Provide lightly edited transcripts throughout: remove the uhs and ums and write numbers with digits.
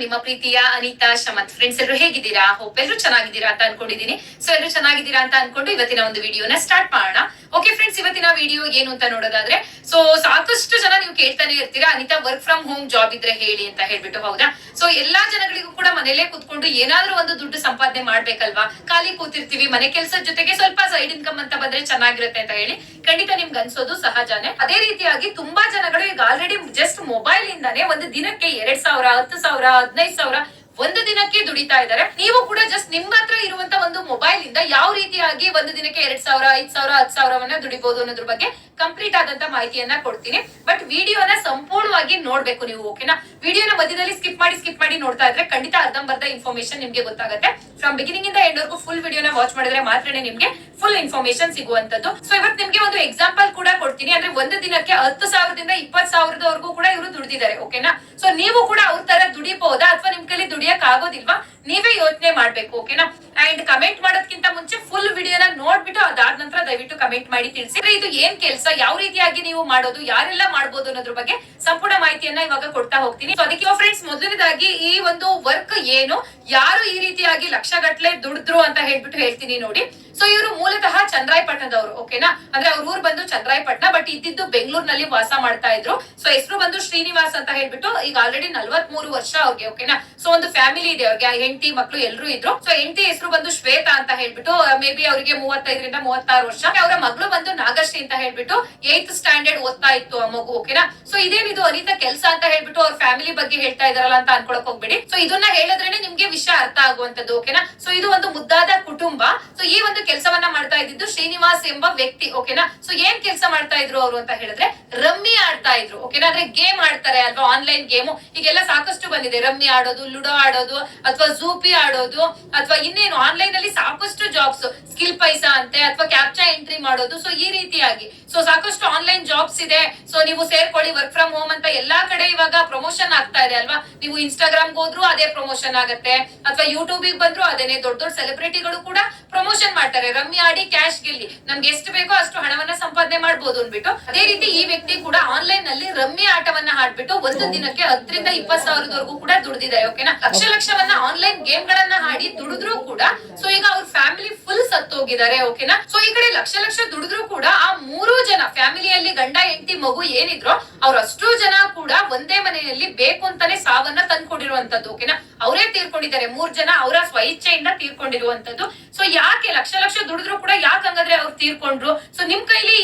ನಿಮ್ಮ ಪ್ರೀತಿಯ ಅನಿತಾ ಶಮಂತ್ ಫ್ರೆಂಡ್ಸ್ ಎಲ್ಲರೂ ಹೇಗಿದ್ದೀರಾ? ಹೋಪ್ ಎಲ್ಲರೂ ಚೆನ್ನಾಗಿದ್ದೀರಾ ಅಂತ ಅನ್ಕೊಂಡಿದೀನಿ. ಸೊ ಎಲ್ಲರೂ ಚೆನ್ನಾಗಿದ್ದೀರಾ ಅಂತ ಅನ್ಕೊಂಡು ಇವತ್ತಿನ ಒಂದು ವಿಡಿಯೋನ ಸ್ಟಾರ್ಟ್ ಮಾಡೋಣ. ಓಕೆ ಫ್ರೆಂಡ್ಸ್, ಇವತ್ತಿನ ವಿಡಿಯೋ ಏನು ಅಂತ ನೋಡೋದಾದ್ರೆ, ಸೊ ಸಾಕಷ್ಟು ಜನ ನೀವು ಕೇಳ್ತಾನೆ ಇರ್ತೀರಾ, Anita work from home job ಇದ್ರೆ ಹೇಳಿ ಅಂತ ಹೇಳ್ಬಿಟ್ಟು. ಹೌದಾ? ಸೊ ಎಲ್ಲಾ ಜನಗಳಿಗೂ ಕೂಡ ಮನೇಲೆ ಕೂತ್ಕೊಂಡು ಏನಾದ್ರೂ ಒಂದು ದುಡ್ಡು ಸಂಪಾದನೆ ಮಾಡ್ಬೇಕಲ್ವಾ? ಖಾಲಿ ಕೂತಿರ್ತೀವಿ, ಮನೆ ಕೆಲಸದ ಜೊತೆಗೆ ಸ್ವಲ್ಪ ಸೈಡ್ ಇನ್ಕಮ್ ಅಂತ ಬಂದ್ರೆ ಚೆನ್ನಾಗಿರುತ್ತೆ ಅಂತ ಹೇಳಿ ಖಂಡಿತ ನಿಮ್ಗೆ ಅನ್ಸೋದು ಸಹಜನೇ. ಅದೇ ರೀತಿಯಾಗಿ ತುಂಬಾ ಜನಗಳು ಈಗ ಆಲ್ರೆಡಿ ಜಸ್ಟ್ ಮೊಬೈಲ್ ಇಂದಾನೆ ಒಂದು ದಿನಕ್ಕೆ 2,000, 10,000, 15,000 ಒಂದು ದಿನಕ್ಕೆ ದುಡಿತಾ ಇದ್ದಾರೆ. ನೀವು ಕೂಡ ಜಸ್ಟ್ ನಿಮ್ಮ ಹತ್ರ ಇರುವಂತ ಒಂದು ಮೊಬೈಲ್ ಇಂದ ಯಾವ ರೀತಿಯಾಗಿ ಒಂದು ದಿನಕ್ಕೆ 2,000, 5,000, 10,000 ದುಡಿಬಹುದು ಅನ್ನೋದ್ರ ಬಗ್ಗೆ ಕಂಪ್ಲೀಟ್ ಆದಂತ ಮಾಹಿತಿಯನ್ನ ಕೊಡ್ತೀನಿ. ಬಟ್ ವಿಡಿಯೋನ ಸಂಪೂರ್ಣವಾಗಿ ನೋಡ್ಬೇಕು ನೀವು. ಓಕೆನಾ? ವಿಡಿಯೋನ ಮಧ್ಯದಲ್ಲಿ ಸ್ಕಿಪ್ ಮಾಡಿ ನೋಡ್ತಾ ಇದ್ರೆ ಖಂಡಿತ ಅರ್ಧಂಬರ್ಧ ಇನ್ಫಾರ್ಮೇಶನ್ ನಿಮ್ಗೆ ಗೊತ್ತಾಗುತ್ತೆ. ಫ್ರಮ್ ಬಿಗಿನಿಂಗ್ ಇಂದ ಎಂಡ್ ವರೆಗೂ ಫುಲ್ ವಿಡಿಯೋನ ವಾಚ್ ಮಾಡಿದ್ರೆ ಮಾತ್ರನೇ ನಿಮ್ಗೆ ಫುಲ್ ಇನ್ಫಾರ್ಮೇಶನ್ ಸಿಗುವಂತದ್ದು. ಸೊ ಇವತ್ತು ನಿಮ್ಗೆ ಒಂದು ಎಕ್ಸಾಂಪಲ್ ಕೂಡ ಕೊಡ್ತೀನಿ. ಅಂದ್ರೆ ಒಂದು ದಿನಕ್ಕೆ 10,000ದಿಂದ 20,000 ಕೂಡ ಇವರು ದುಡಿದಿದ್ದಾರೆ. ಓಕೆನಾ? ಸೊ ನೀವು ಕೂಡ ಅವ್ರ ತರ ದುಡಿಬಹುದಾ ಅಥವಾ ನಿಮ್ ಕೈಲಿ ದುಡಿಯಕ್ ಆಗೋದಿಲ್ವಾ? ನೀವೇ ಯೋಚನೆ ಮಾಡ್ಬೇಕು. ಓಕೆನಾ? ಅಂಡ್ ಕಮೆಂಟ್ ಮಾಡೋದಕ್ಕಿಂತ ಮುಂಚೆ ಫುಲ್ ವಿಡಿಯೋನ ನೋಡ್ಬಿಟ್ಟು ಅದಾದ ನಂತರ ದಯವಿಟ್ಟು ಕಮೆಂಟ್ ಮಾಡಿ ತಿಳಿಸಿ ಇದು ಏನ್ ಕೆಲಸ, ಯಾವ ರೀತಿಯಾಗಿ ನೀವು ಮಾಡೋದು, ಯಾರೆಲ್ಲ ಮಾಡಬಹುದು ಅನ್ನೋದ್ರ ಬಗ್ಗೆ ಸಂಪೂರ್ಣ ಮಾಹಿತಿಯನ್ನ ಇವಾಗ ಕೊಡ್ತಾ ಹೋಗ್ತೀನಿ. ಸೊ ಅದಕ್ಕೆ ಫ್ರೆಂಡ್ಸ್, ಮೊದಲನೇದಾಗಿ ಈ ಒಂದು ವರ್ಕ್ ಏನು, ಯಾರು ಈ ರೀತಿಯಾಗಿ ಲಕ್ಷಗಟ್ಲೆ ದುಡಿದ್ರು ಅಂತ ಹೇಳ್ಬಿಟ್ಟು ಹೇಳ್ತೀನಿ ನೋಡಿ. ಸೊ ಇವರು ಮೂಲತಃ ಚಂದ್ರಾಯಪಟ್ಟಣದವರು. ಓಕೆನಾ? ಅಂದ್ರೆ ಅವ್ರ ಊರ್ ಬಂದು ಚಂದ್ರಾಯಪಟ್ಟಣ, ಬಟ್ ಇದ್ದಿದ್ದು ಬೆಂಗಳೂರಿನಲ್ಲಿ ವಾಸ ಮಾಡ್ತಾ ಇದ್ರು. ಸೊ ಹೆಸರು ಬಂದು ಶ್ರೀನಿವಾಸ್ ಅಂತ ಹೇಳ್ಬಿಟ್ಟು. ಈಗ ಆಲ್ರೆಡಿ 43 ವರ್ಷ ಅವ್ರಿಗೆ. ಓಕೆನಾ? ಸೊ ಒಂದು ಫ್ಯಾಮಿಲಿ ಇದೆ ಅವ್ರಿಗೆ, ಹೆಂಡತಿ ಮಕ್ಳು ಎಲ್ರು ಇದ್ರು. ಸೊ ಹೆಂಡತಿ ಹೆಸರು ಬಂದು ಶ್ವೇತಾ ಅಂತ ಹೇಳ್ಬಿಟ್ಟು. ಮೇ ಬಿ ಅವರಿಗೆ 35ರಿಂದ 36 ವರ್ಷ. ಅವರ ಮಗಳು ಬಂದು ನಾಗಶ್ರೀ ಅಂತ ಹೇಳ್ಬಿಟ್ಟು 8th ಸ್ಟ್ಯಾಂಡರ್ಡ್ ಓದ್ತಾ ಇತ್ತು ಆ ಮಗು. ಓಕೆನಾ? ಸೊ ಇದೇನಿದು ಅನಿತಾ ಕೆಲಸ ಅಂತ ಹೇಳ್ಬಿಟ್ಟು ಅವ್ರ ಫ್ಯಾಮಿಲಿ ಬಗ್ಗೆ ಹೇಳ್ತಾ ಇದಾರಲ್ಲ ಅಂತ ಅನ್ಕೊಳಕ್ ಹೋಗ್ಬೇಡಿ. ಸೊ ಇದನ್ನ ಹೇಳಿದ್ರೇನೆ ನಿಮ್ಗೆ ವಿಷಯ ಅರ್ಥ ಆಗುವಂತದ್ದು. ಓಕೆನಾ? ಸೊ ಇದು ಒಂದು ಮುದ್ದಾದ ಕುಟುಂಬ. ಸೊ ಈ ಒಂದು ಕೆಲಸವನ್ನ ಮಾಡ್ತಾ ಇದ್ದಿದ್ದು ಶ್ರೀನಿವಾಸ್ ಎಂಬ ವ್ಯಕ್ತಿ. ಓಕೆನಾ? ಸೊ ಏನ್ ಕೆಲಸ ಮಾಡ್ತಾ ಇದ್ರು ಅವರು ಅಂತ ಹೇಳಿದ್ರೆ ರಮ್ಮಿ ಆಡ್ತಾ ಇದ್ರು. ಓಕೆನಾ? ಅಂದ್ರೆ ಗೇಮ್ ಆಡ್ತಾರೆ ಅಲ್ವಾ, ಆನ್ಲೈನ್ ಗೇಮು ಈಗೆಲ್ಲ ಸಾಕಷ್ಟು ಬಂದಿದೆ. ರಮ್ಮಿ ಆಡೋದು, ಲುಡೋ ಆಡೋದು, ಅಥವಾ ಜೂಪಿ ಆಡೋದು, ಅಥವಾ ಇನ್ನೇನು ಆನ್ಲೈನ್ ಅಲ್ಲಿ ಸಾಕಷ್ಟು ಜಾಬ್ಸ್, ಸ್ಕಿಲ್ ಪೈಸಾ ಅಂತೆ, ಅಥವಾ ಕ್ಯಾಪ್ಚಾ ಎಂಟ್ರಿ ಮಾಡೋದು. ಸೊ ಈ ರೀತಿಯಾಗಿ ಸೊ ಸಾಕಷ್ಟು ಆನ್ಲೈನ್ ಜಾಬ್ಸ್ ಇದೆ. ಸೊ ನೀವು ಸೇರ್ಕೊಳ್ಳಿ ವರ್ಕ್ ಫ್ರಮ್ ಹೋಮ್ ಅಂತ ಎಲ್ಲಾ ಕಡೆ ಇವಾಗ ಪ್ರಮೋಷನ್ ಆಗ್ತಾ ಇದೆ ಅಲ್ವಾ. ನೀವು ಇನ್ಸ್ಟಾಗ್ರಾಮ್ ಹೋದ್ರು ಅದೇ ಪ್ರಮೋಷನ್ ಆಗುತ್ತೆ, ಅಥವಾ ಯೂಟ್ಯೂಬ್ ಬಂದ್ರು ಅದೇನೆ. ದೊಡ್ಡ ದೊಡ್ಡ ಸೆಲೆಬ್ರಿಟಿಗಳು ಕೂಡ ಪ್ರಮೋಷನ್ ಮಾಡ್ತಾರೆ, ರಮ್ಮಿ ಆಡಿ ಕ್ಯಾಶ್ ಗೆಲ್ಲಿ, ನಮ್ಗೆ ಎಷ್ಟು ಬೇಕೋ ಅಷ್ಟು ಹಣವನ್ನ ಸಂಪಾದನೆ ಮಾಡಬಹುದು ಅನ್ಬಿಟ್ಟು. ಅದೇ ರೀತಿ ಈ ವ್ಯಕ್ತಿ ಕೂಡ ಆನ್ಲೈನ್ ನಲ್ಲಿ ರಮ್ಮಿ ಆಟವನ್ನ ಆಡ್ಬಿಟ್ಟು ಒಂದು ದಿನಕ್ಕೆ 10ರಿಂದ 20,000 ಕೂಡ ದುಡಿದಿದ್ದಾರೆ. ಓಕೆನಾ? ಲಕ್ಷವನ್ನ ಆನ್ಲೈನ್ ಗೇಮ್ ಗಳನ್ನ ಆಡಿ ದುಡಿದ್ರು ಕೂಡ ಸೊ ಈಗ ಅವ್ರ ಫ್ಯಾಮಿಲಿ ಫುಲ್ ಸತ್ತೋಗಿದ್ದಾರೆ. ಓಕೆನಾ? ಸೊ ಈ ಕಡೆ ಲಕ್ಷ ದುಡಿದ್ರು ಕೂಡ ಆ 3 ಜನ ಫ್ಯಾಮಿಲಿಯಲ್ಲಿ ಗಂಡ ಹೆಂಡತಿ ಮಗು ಏನಿದ್ರು ಅವ್ರಷ್ಟು ಜನ ಕೂಡ ಒಂದೇ ಮನೆಯಲ್ಲಿ ಬೇಕು ಅಂತಾನೆ ಸಾವನ್ನ ತಂದ್ಕೊಂಡಿರುವಂತದ್ದು. ಓಕೆನಾ? ಅವರೇ ತೀರ್ಕೊಂಡಿದ್ದಾರೆ. 3 ಜನ ಅವರ ಸ್ವಇಚ್ಛೆಯಿಂದ ತೀರ್ಕೊಂಡಿರುವಂತದ್ದು. ಸೊ ಯಾಕೆ ಲಕ್ಷ ದುಡಿದ್ರು ಕೂಡ ಯಾಕೆ ಹಂಗಾದ್ರೆ ಅವ್ರು ತೀರ್ಕೊಂಡ್ರು? ಸೊ ನಿಮ್ ಕೈಲಿ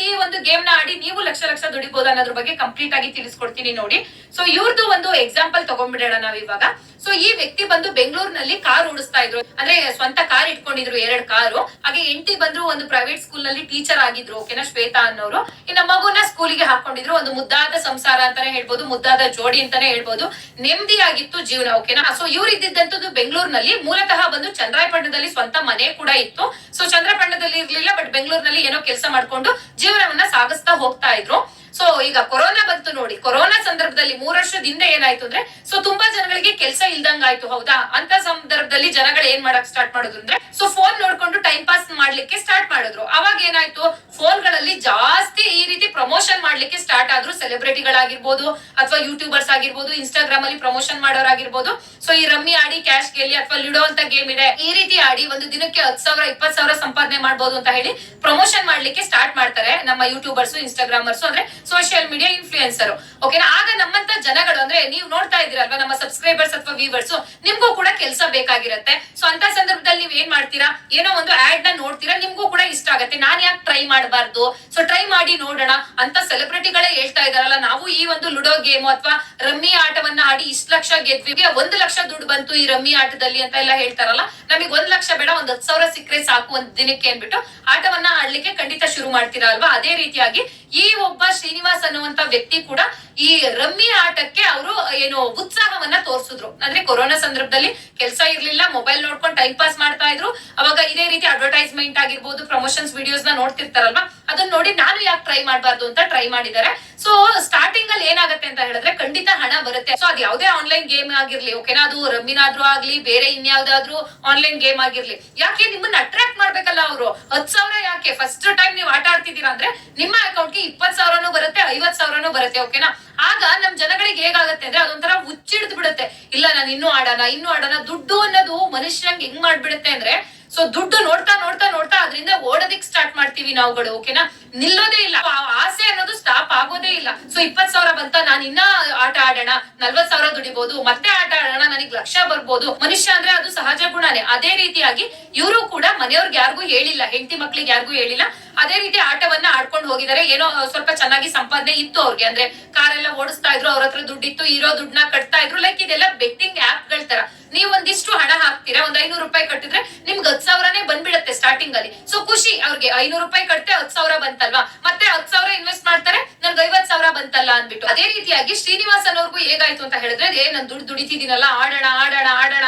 ಈ ಒಂದು ಗೇಮ್ ನ ಆಡಿ ನೀವು ಲಕ್ಷ ದುಡಿಬಹುದು ಅನ್ನೋದ್ರ ಬಗ್ಗೆ ಕಂಪ್ಲೀಟ್ ಆಗಿ ತಿಳಿಸ್ಕೊಡ್ತೀನಿ ನೋಡಿ. ಸೊ ಇವ್ರದ್ದು ಒಂದು ಎಕ್ಸಾಂಪಲ್ ತಗೊಂಡ್ಬಿಡೋಣ ನಾವ್ ಇವಾಗ. ಸೊ ಈ ವ್ಯಕ್ತಿ ಬಂದು ಬೆಂಗಳೂರಿನಲ್ಲಿ ಕಾರ್ ಓಡಿಸ್ತಾ ಇದ್ರು. ಅಂದ್ರೆ ಸ್ವಂತ ಕಾರ್ ಇಟ್ಕೊಂಡಿದ್ರು, 2 ಕಾರು. ಹಾಗೆ ಹೆಂಡತಿ ಬಂದ್ರು ಒಂದು ಪ್ರೈವೇಟ್ ಸ್ಕೂಲ್ ನಲ್ಲಿ ಟೀಚರ್ ಆಗಿದ್ರು. ಓಕೆನಾ? ಶ್ವೇತಾ ಅನ್ನೋರು. ಇನ್ನ ಮಗುನ ಸ್ಕೂಲಿಗೆ ಹಾಕೊಂಡಿದ್ರು. ಒಂದು ಮುದ್ದಾದ ಸಂಸಾರ ಅಂತಾನೆ ಹೇಳ್ಬೋದು, ಮುದ್ದಾದ ಜೋಡಿ ಅಂತಾನೆ ಹೇಳ್ಬೋದು. ನೆಮ್ಮದಿಯಾಗಿತ್ತು ಜೀವನ. ಓಕೆನಾ? ಸೊ ಇವ್ರು ಇದ್ದಿದ್ದಂತದ್ದು ಬೆಂಗಳೂರಿನಲ್ಲಿ. ಮೂಲತಃ ಬಂದು ಚಂದ್ರಾಯಪಟ್ಟಣದಲ್ಲಿ ಸ್ವಂತ ಮನೆ ಕೂಡ ಇತ್ತು. ಸೊ ಚಂದ್ರಪಟ್ಟಣದಲ್ಲಿ ಇರ್ಲಿಲ್ಲ, ಬಟ್ ಬೆಂಗಳೂರಿನಲ್ಲಿ ಏನೋ ಕೆಲಸ ಮಾಡ್ಕೊಂಡು ಜೀವನವನ್ನ ಸಾಗಿಸ್ತಾ ಹೋಗ್ತಾ ಇದ್ರು. ಸೊ ಈಗ ಕೊರೋನಾ ಬಂತು ನೋಡಿ. ಕೊರೋನಾ ಸಂದರ್ಭದಲ್ಲಿ 3 ವರ್ಷದಿಂದ ಏನಾಯ್ತು ಅಂದ್ರೆ ಸೊ ತುಂಬಾ ಜನಗಳಿಗೆ ಕೆಲಸ ಇಲ್ದಂಗಾಯ್ತು. ಹೌದಾ? ಅಂತ ಸಂದರ್ಭದಲ್ಲಿ ಜನಗಳು ಏನ್ ಮಾಡಕ್ ಸ್ಟಾರ್ಟ್ ಮಾಡಿದ್ರು ಅಂದ್ರೆ ಸೊ ಫೋನ್ ನೋಡ್ಕೊಂಡು ಟೈಮ್ ಪಾಸ್ ಮಾಡ್ಲಿಕ್ಕೆ ಸ್ಟಾರ್ಟ್ ಮಾಡಿದ್ರು. ಅವಾಗ ಏನಾಯ್ತು, ಫೋನ್ ಗಳಲ್ಲಿ ಜಾಸ್ತಿ ಈ ರೀತಿ ಪ್ರಮೋಷನ್ ಮಾಡ್ಲಿಕ್ಕೆ ಸ್ಟಾರ್ಟ್ ಆದ್ರು. ಸೆಲೆಬ್ರಿಟಿಗಳಾಗಿರ್ಬೋದು, ಅಥವಾ ಯೂಟ್ಯೂಬರ್ಸ್ ಆಗಿರ್ಬೋದು, ಇನ್ಸ್ಟಾಗ್ರಾಮ್ ಅಲ್ಲಿ ಪ್ರಮೋಷನ್ ಮಾಡೋರಾಗಿರ್ಬೋದು. ಸೊ ಈ ರಮ್ಮಿ ಆಡಿ ಕ್ಯಾಶ್ ಗೆಲ್ಲಿ, ಅಥವಾ ಲುಡೋ ಅಂತ ಗೇಮ್ ಇದೆ, ಈ ರೀತಿ ಆಡಿ ಒಂದು ದಿನಕ್ಕೆ 10,000, 20,000 ಸಂಪಾದನೆ ಮಾಡಬಹುದು ಅಂತ ಹೇಳಿ ಪ್ರಮೋಷನ್ ಮಾಡ್ಲಿಕ್ಕೆ ಸ್ಟಾರ್ಟ್ ಮಾಡ್ತಾರೆ ನಮ್ಮ ಯೂಟ್ಯೂಬರ್ಸ್, ಇನ್ಸ್ಟಾಗ್ರಾಮರ್ಸ್, ಅಂದ್ರೆ ಸೋಷಿಯಲ್ ಮೀಡಿಯಾ ಇನ್ಫ್ಲೂಯೆನ್ಸರ್. ಓಕೆನಾ? ಆಗ ನಮ್ಮಂತ ಜನಗಳು, ಅಂದ್ರೆ ನೀವು ನೋಡ್ತಾ ಇದ್ದೀರಲ್ವಾ ನಮ್ಮ ಸಬ್ಸ್ಕ್ರೈಬರ್ಸ್ ಅಥವಾ ವ್ಯೂವರ್ಸ್, ನಿಮ್ಗೂ ಕೂಡ ಕೆಲಸ ಬೇಕಾಗಿರುತ್ತೆ. ಸೊ ಅಂತ ಸಂದರ್ಭದಲ್ಲಿ ನೀವ್ ಏನ್ ಮಾಡ್ತೀರಾ, ಏನೋ ಒಂದು ಆಡ್ ನ ನೋಡ್ತೀರಾ, ನಿಮ್ಗೂ ಕೂಡ ಇಷ್ಟ ಆಗತ್ತೆ, ನಾನ್ ಯಾಕೆ ಟ್ರೈ ಮಾಡಬಾರ್ದು, ಸೊ ಟ್ರೈ ಮಾಡಿ ನೋಡೋಣ ಅಂತ ಸೆಲೆಬ್ರಿಟಿಗಳೇ ಹೇಳ್ತಾ ಇದಾರಲ್ಲ, ನಾವು ಈ ಒಂದು ಲುಡೋ ಗೇಮ್ ಅಥವಾ ರಮ್ಮಿ ಆಟವನ್ನ ಆಡಿ ಇಷ್ಟು ಲಕ್ಷ ಗೆದ್ವಿ, 1 ಲಕ್ಷ ದುಡ್ಡು ಬಂತು ಈ ರಮ್ಮಿ ಆಟದಲ್ಲಿ ಅಂತ ಎಲ್ಲ ಹೇಳ್ತಾರಲ್ಲ. ನಮಗೆ 1 ಲಕ್ಷ ಬೇಡ, 10,000 ಸಿಕ್ಕರೆ ಸಾಕು ಒಂದ್ ದಿನಕ್ಕೆ ಅನ್ಬಿಟ್ಟು ಆಟವನ್ನ ಆಡ್ಲಿಕ್ಕೆ ಖಂಡಿತ ಶುರು ಮಾಡ್ತೀರಾ ಅಲ್ವಾ. ಅದೇ ರೀತಿಯಾಗಿ ಈ ಒಬ್ಬ ಶ್ರೀನಿವಾಸ್ ಅನ್ನುವಂತ ವ್ಯಕ್ತಿ ಕೂಡ ಈ ರಮ್ಮಿ ಆಟಕ್ಕೆ ಅವರು ಏನು ಉತ್ಸಾಹವನ್ನ ತೋರಿಸಿದ್ರು. ಅಂದ್ರೆ ಕೊರೋನಾ ಸಂದರ್ಭದಲ್ಲಿ ಕೆಲಸ ಇರ್ಲಿಲ್ಲ, ಮೊಬೈಲ್ ನೋಡ್ಕೊಂಡು ಟೈಮ್ ಪಾಸ್ ಮಾಡ್ತಾ ಇದ್ರು. ಅವಾಗ ಇದೇ ರೀತಿ ಅಡ್ವರ್ಟೈಸ್ಮೆಂಟ್ ಆಗಿರ್ಬೋದು, ಪ್ರಮೋಷನ್ಸ್ ವಿಡಿಯೋಸ್ ನ ನೋಡ್ತಿರ್ತಾರಲ್ವಾ, ಅದನ್ನ ನೋಡಿ ನಾನು ಯಾಕೆ ಟ್ರೈ ಮಾಡಬಾರ್ದು ಅಂತ ಟ್ರೈ ಮಾಡಿದ್ದಾರೆ. ಸೊ ಸ್ಟಾರ್ಟಿಂಗ್ ಅಲ್ಲಿ ಏನಾಗುತ್ತೆ ಅಂತ ಹೇಳಿದ್ರೆ ಖಂಡಿತ ಹಣ ಬರುತ್ತೆ. ಸೊ ಅದು ಯಾವುದೇ ಆನ್ಲೈನ್ ಗೇಮ್ ಆಗಿರ್ಲಿ. ಓಕೆನಾ? ಅದು ರಮ್ಮಿನಾದ್ರೂ ಆಗ್ಲಿ, ಬೇರೆ ಇನ್ಯಾವ್ದಾದ್ರು ಆನ್ಲೈನ್ ಗೇಮ್ ಆಗಿರ್ಲಿ, ಯಾಕೆ ನಿಮ್ಮನ್ನ ಅಟ್ರಾಕ್ಟ್ ಮಾಡ್ಬೇಕಲ್ಲ ಅವರು. 10,000 ಯಾಕೆ? ಫಸ್ಟ್ ಟೈಮ್ ನೀವು ಆಟ ಆಡ್ತಿದ್ದೀರಾ ಅಂದ್ರೆ ನಿಮ್ಮ ಅಕೌಂಟ್ಗೆ 20,000 ಬರುತ್ತೆ, 50,000 ಬರುತ್ತೆ. ಓಕೆನಾ, ಆಗ ನಮ್ ಜನಗಳಿಗೆ ಹೇಗಾಗತ್ತೆ ಅಂದ್ರೆ ಅದೊಂಥರ ಹುಚ್ಚಿಡ್ದು ಬಿಡುತ್ತೆ. ಇಲ್ಲ ನಾನು ಇನ್ನೂ ಆಡೋಣ. ದುಡ್ಡು ಅನ್ನೋದು ಮನುಷ್ಯಂಗ್ ಹೆಂಗ್ ಮಾಡ್ಬಿಡುತ್ತೆ ಅಂದ್ರೆ, ಸೊ ದುಡ್ಡು ನೋಡ್ತಾ ನೋಡ್ತಾ ನೋಡ್ತಾ ಅದರಿಂದ ಓಡೋದಿಕ್ ಸ್ಟಾರ್ಟ್ ಮಾಡ್ತೀವಿ ನಾವುಗಳು. ಓಕೆನಾ, ನಿಲ್ಲೋದೇ ಇಲ್ಲ. ಆಸೆ ಅನ್ನೋದು ಸ್ಟಾಪ್ ಆಗೋದೇ ಇಲ್ಲ. ಸೊ 20,000 ಬಂತ, ನಾನು ಇನ್ನ ಆಟ ಆಡೋಣ, 40,000 ದುಡಿಬಹುದು, ಮತ್ತೆ ಆಟ ಆಡೋಣ, ನನಗ್ ಲಕ್ಷ ಬರ್ಬೋದು. ಮನುಷ್ಯ ಅಂದ್ರೆ ಅದು ಸಹಜ ಗುಣನೇ. ಅದೇ ರೀತಿಯಾಗಿ ಇವರು ಕೂಡ ಮನೆಯವ್ರಿಗೆ ಯಾರಿಗೂ ಹೇಳಿಲ್ಲ, ಹೆಂಡತಿ ಮಕ್ಳಿಗೆ ಯಾರಿಗೂ ಹೇಳಿಲ್ಲ. ಅದೇ ರೀತಿ ಆಟವನ್ನ ಆಡ್ಕೊಂಡು ಹೋಗಿದ್ದಾರೆ. ಏನೋ ಸ್ವಲ್ಪ ಚೆನ್ನಾಗಿ ಸಂಪಾದನೆ ಇತ್ತು ಅವ್ರಿಗೆ, ಅಂದ್ರೆ ಕಾರೆಲ್ಲ ಓಡಿಸ್ತಾ ಇದ್ರು, ಅವ್ರ ಹತ್ರ ದುಡ್ಡಿತ್ತು, ಇರೋ ದುಡ್ಡನ್ನ ಕಟ್ತಾ ಇದ್ರು. ಲೈಕ್ ಇದೆಲ್ಲ ಬೆಟ್ಟಿಂಗ್ ಆಪ್ ಗಳ ತರ. ನೀವ್ ಒಂದಿಷ್ಟು ಹಣ ಹಾಕ್ತೀರಾ, ಒಂದ್ 500 ರೂಪಾಯಿ ಕಟ್ಟಿದ್ರೆ ನಿಮ್ಗೆ 10,000ನೇ ಬಂದ್ಬಿಡತ್ತೆ ಸ್ಟಾರ್ಟಿಂಗ್ ಅಲ್ಲಿ. ಸೊ ಖುಷಿ ಅವ್ರಿಗೆ, 500 ರೂಪಾಯಿ ಕಟ್ಟೆ 10,000 ಬಂತಲ್ವಾ, ಮತ್ತೆ 10,000 ಇನ್ವೆಸ್ಟ್ ಮಾಡ್ತಾರೆ, ನನ್ಗೆ 50,000 ಬಂತಲ್ಲ ಅನ್ಬಿಟ್ಟು. ಅದೇ ರೀತಿಯಾಗಿ ಶ್ರೀನಿವಾಸ್ ಅನ್ನೋರ್ಗೂ ಹೇಗಾಯ್ತು ಅಂತ ಹೇಳಿದ್ರೆ, ನಾನ್ ದುಡಿತಿದ್ದೀನಲ್ಲ, ಆಡೋಣ